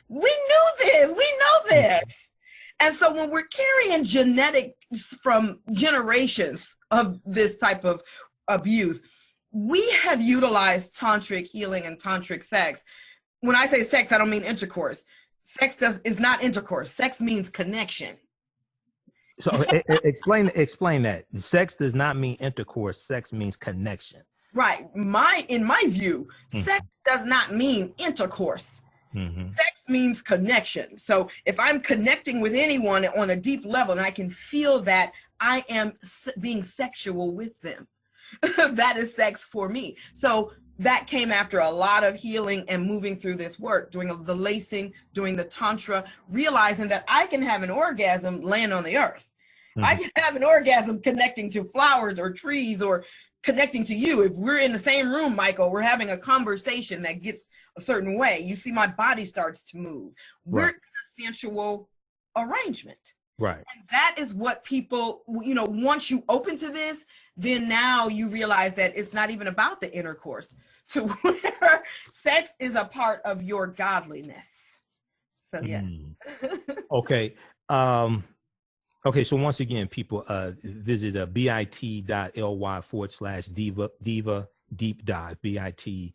[SPEAKER 2] we knew this. We know this. And so when we're carrying genetics from generations of this type of abuse, we have utilized tantric healing and tantric sex. When I say sex, I don't mean intercourse. Sex is not intercourse. Sex means connection.
[SPEAKER 1] So explain that. Sex does not mean intercourse. Sex means connection.
[SPEAKER 2] Right. In my view, sex does not mean intercourse. Sex means connection. So if I'm connecting with anyone on a deep level and I can feel that I am being sexual with them, that is sex for me. So that came after a lot of healing and moving through this work, doing the lacing, doing the Tantra, realizing that I can have an orgasm laying on the earth. I can have an orgasm connecting to flowers or trees, or connecting to you. If we're in the same room, Michael, we're having a conversation that gets a certain way. You see my body starts to move. We're in a sensual arrangement.
[SPEAKER 1] Right.
[SPEAKER 2] And that is what people, you know, once you open to this, then now you realize that it's not even about the intercourse, to where sex is a part of your godliness. So yeah.
[SPEAKER 1] Okay. Okay, so once again, people visit bit.ly/diva deep dive, bit.ly/diva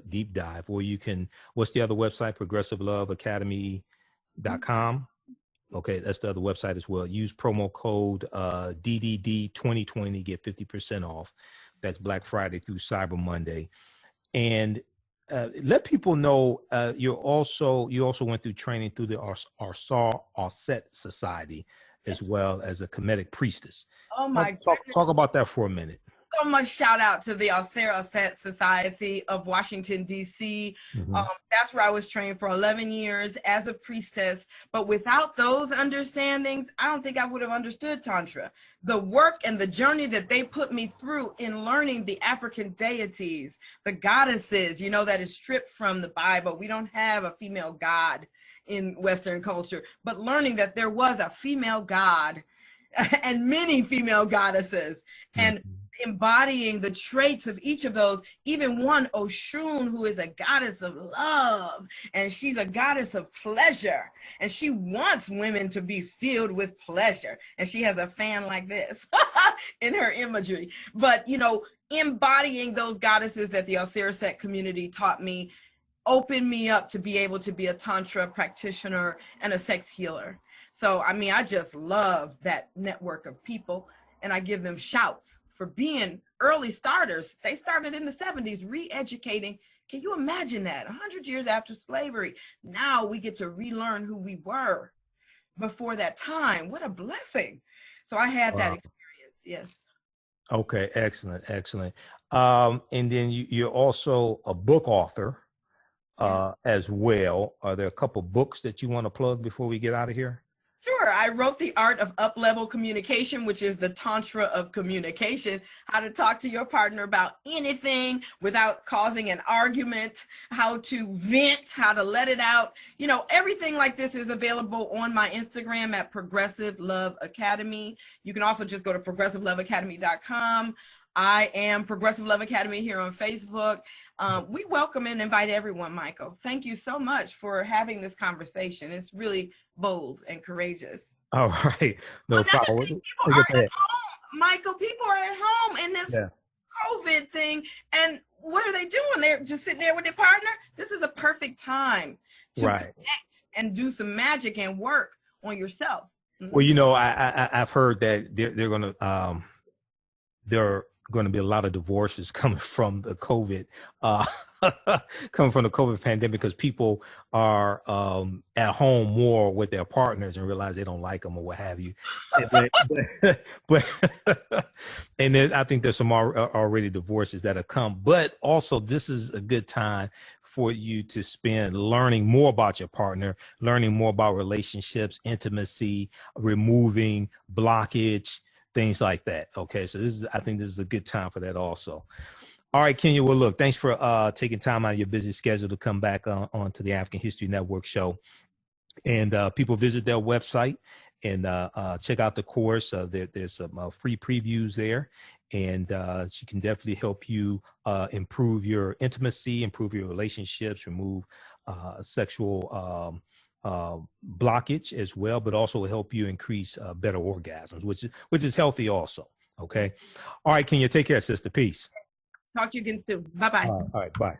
[SPEAKER 1] deep dive, or you can, what's the other website? progressiveloveacademy.com. Okay, that's the other website as well. Use promo code DDD2020, get 50% off. That's Black Friday through Cyber Monday. And let people know you also went through training through the Arset Society, as well as a Kemetic priestess.
[SPEAKER 2] Oh my
[SPEAKER 1] talk about that for a minute.
[SPEAKER 2] So much shout out to the Arset Society of Washington, D.C. That's where I was trained for 11 years as a priestess. But without those understandings, I don't think I would have understood Tantra. The work and the journey that they put me through in learning the African deities, the goddesses, you know, that is stripped from the Bible. We don't have a female god in Western culture, but learning that there was a female god and many female goddesses, and embodying the traits of each of those, even one Oshun, who is a goddess of love, and she's a goddess of pleasure, and she wants women to be filled with pleasure, and she has a fan like this in her imagery. But you know, embodying those goddesses that the Arset community taught me opened me up to be able to be a Tantra practitioner and a sex healer. So I mean, I just love that network of people, and I give them shouts for being early starters. They started in the 70s, re-educating. Can you imagine that? 100 years after slavery, now we get to relearn who we were before that time. What a blessing. So I had that experience, yes.
[SPEAKER 1] Okay, excellent. And then you're also a book author as well. Are there a couple books that you want to plug before we get out of here?
[SPEAKER 2] Sure. I wrote The Art of Up-Level Communication, which is the Tantra of communication, how to talk to your partner about anything without causing an argument, how to vent, how to let it out. You know, everything like this is available on my Instagram at Progressive Love Academy. You can also just go to progressiveloveacademy.com. I am Progressive Love Academy here on Facebook. We welcome and invite everyone, Michael. Thank you so much for having this conversation. It's really bold and courageous.
[SPEAKER 1] All right. No problem.
[SPEAKER 2] People are at home, Michael. People are at home in this COVID thing. And what are they doing? They're just sitting there with their partner. This is a perfect time to connect and do some magic and work on yourself.
[SPEAKER 1] Well, you know, I've heard that they're going to, they're going to be a lot of divorces coming from the COVID, coming from the COVID pandemic, because people are at home more with their partners and realize they don't like them or what have you. But and then I think there's some already divorces that have come. But also, this is a good time for you to spend learning more about your partner, learning more about relationships, intimacy, removing blockage, things like that. Okay, so I think this is a good time for that also. All right, Kenya. Well, look, thanks for taking time out of your busy schedule to come back on to the African History Network show. And people visit their website and check out the course. There's some free previews there, and she can definitely help you improve your intimacy, improve your relationships, remove sexual blockage as well, but also help you increase better orgasms, which is healthy also. Okay. All right, Kenya, take care, sister. Peace.
[SPEAKER 2] Talk to you again soon. Bye-bye.
[SPEAKER 1] All right, bye.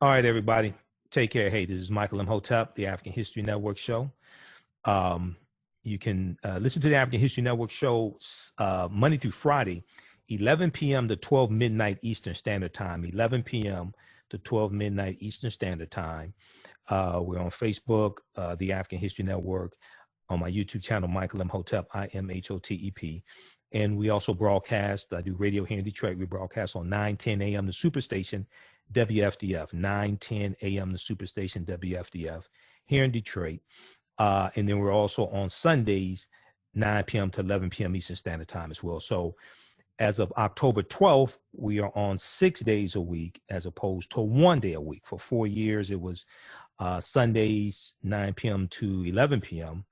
[SPEAKER 1] All right, everybody. Take care. Hey, this is Michael Imhotep, the African History Network show. You can listen to the African History Network show Monday through Friday, 11 p.m. to 12 midnight Eastern Standard Time, 11 p.m. to 12 midnight Eastern Standard Time. We're on Facebook, the African History Network, on my YouTube channel, Michael Imhotep, IMHOTEP. And we also broadcast, I do radio here in Detroit. We broadcast on 9:10 a.m. the Superstation, WFDF, 9:10 a.m. the Superstation, WFDF, here in Detroit. And then we're also on Sundays, 9 p.m. to 11 p.m. Eastern Standard Time as well. So as of October 12th, we are on 6 days a week as opposed to 1 day a week. For 4 years, it was Sundays, 9 p.m. to 11 p.m.,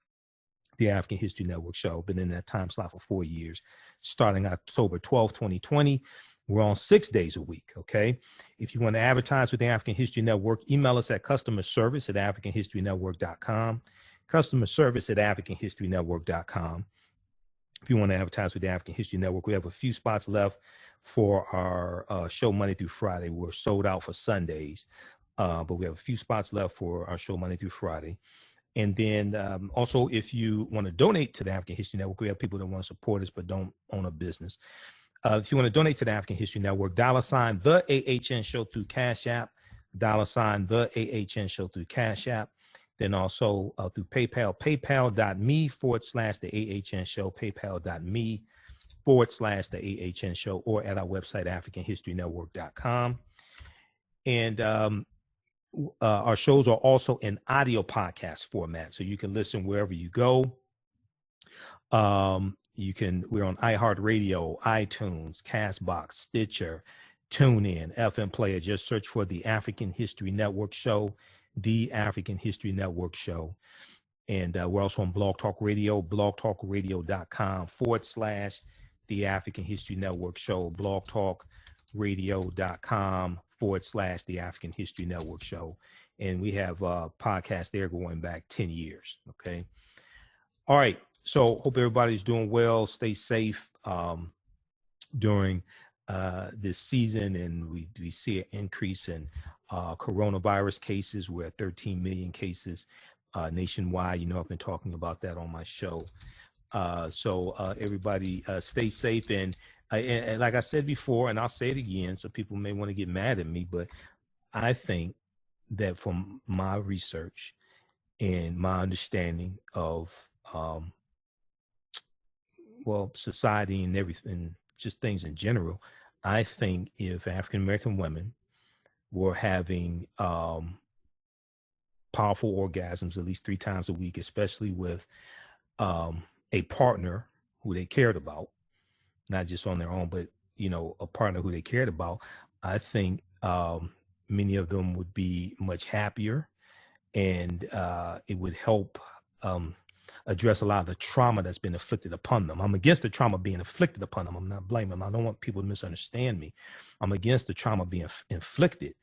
[SPEAKER 1] the African History Network show. Been in that time slot for 4 years. Starting October 12th, 2020, we're on 6 days a week, okay? If you want to advertise with the African History Network, email us at customerservice@africanhistorynetwork.com, customerservice@africanhistorynetwork.com. If you want to advertise with the African History Network, we have a few spots left for our show Monday through Friday. We're sold out for Sundays, but we have a few spots left for our show Monday through Friday. And then also, if you want to donate to the African History Network, we have people that want to support us but don't own a business. If you want to donate to the African History Network, $ the AHN show through Cash App, $ the AHN show through Cash App. Then also through PayPal, paypal.me/the AHN show, paypal.me/the AHN show, or at our website, AfricanHistoryNetwork.com. And our shows are also in audio podcast format, so you can listen wherever you go. We're on iHeartRadio, iTunes, Castbox, Stitcher, TuneIn, FM Player. Just search for the African History Network show, the African History Network show. And we're also on Blog Talk Radio, blogtalkradio.com/the African History Network show, blogtalkradio.com/the African History Network show. And we have podcasts there going back 10 years. Okay. All right. So hope everybody's doing well. Stay safe during this season. And we see an increase in coronavirus cases. We're at 13 million cases nationwide. You know, I've been talking about that on my show. So everybody stay safe. And like I said before, and I'll say it again, so people may want to get mad at me, but I think that from my research and my understanding of, society and everything, just things in general, I think if African-American women were having powerful orgasms at least 3 times a week, especially with a partner who they cared about, not just on their own, but, you know, a partner who they cared about, I think many of them would be much happier, and it would help address a lot of the trauma that's been inflicted upon them. I'm against the trauma being inflicted upon them. I'm not blaming them. I don't want people to misunderstand me. I'm against the trauma being inflicted,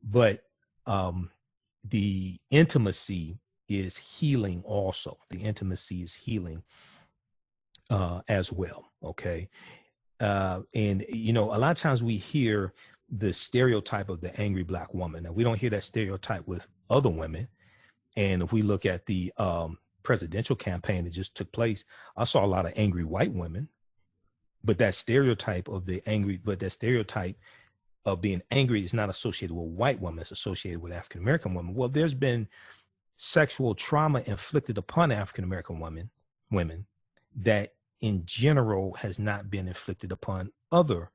[SPEAKER 1] but the intimacy is healing also. The intimacy is healing as well. Okay. And, you know, a lot of times we hear the stereotype of the angry Black woman. Now, we don't hear that stereotype with other women. And if we look at the presidential campaign that just took place, I saw a lot of angry white women, but that stereotype of the angry, but that stereotype of being angry is not associated with white women, it's associated with African American women. Well, there's been sexual trauma inflicted upon African American women that in general has not been inflicted upon other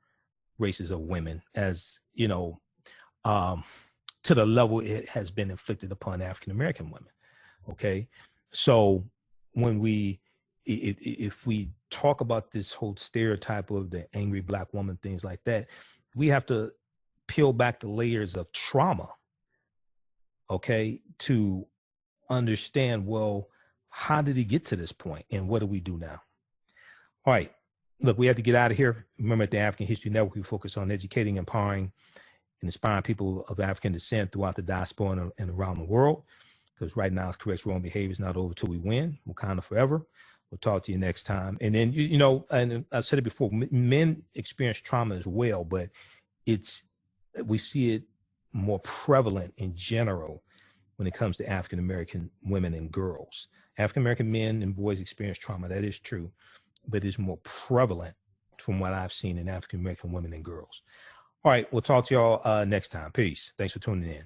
[SPEAKER 1] races of women, as you know, to the level it has been inflicted upon African American women. Okay, so when if we talk about this whole stereotype of the angry Black woman, things like that, we have to peel back the layers of trauma, okay, to understand, well, how did he get to this point and what do we do now? All right, look, we have to get out of here. Remember, at the African History Network, we focus on educating, empowering, and inspiring people of African descent throughout the diaspora and around the world. Because right now, it's correct wrong behavior is not over till we win. Wakanda forever. We'll talk to you next time. And then, you know, and I said it before, men experience trauma as well, but we see it more prevalent in general when it comes to African American women and girls. African American men and boys experience trauma. That is true, but it's more prevalent from what I've seen in African American women and girls. All right, we'll talk to y'all next time. Peace. Thanks for tuning in.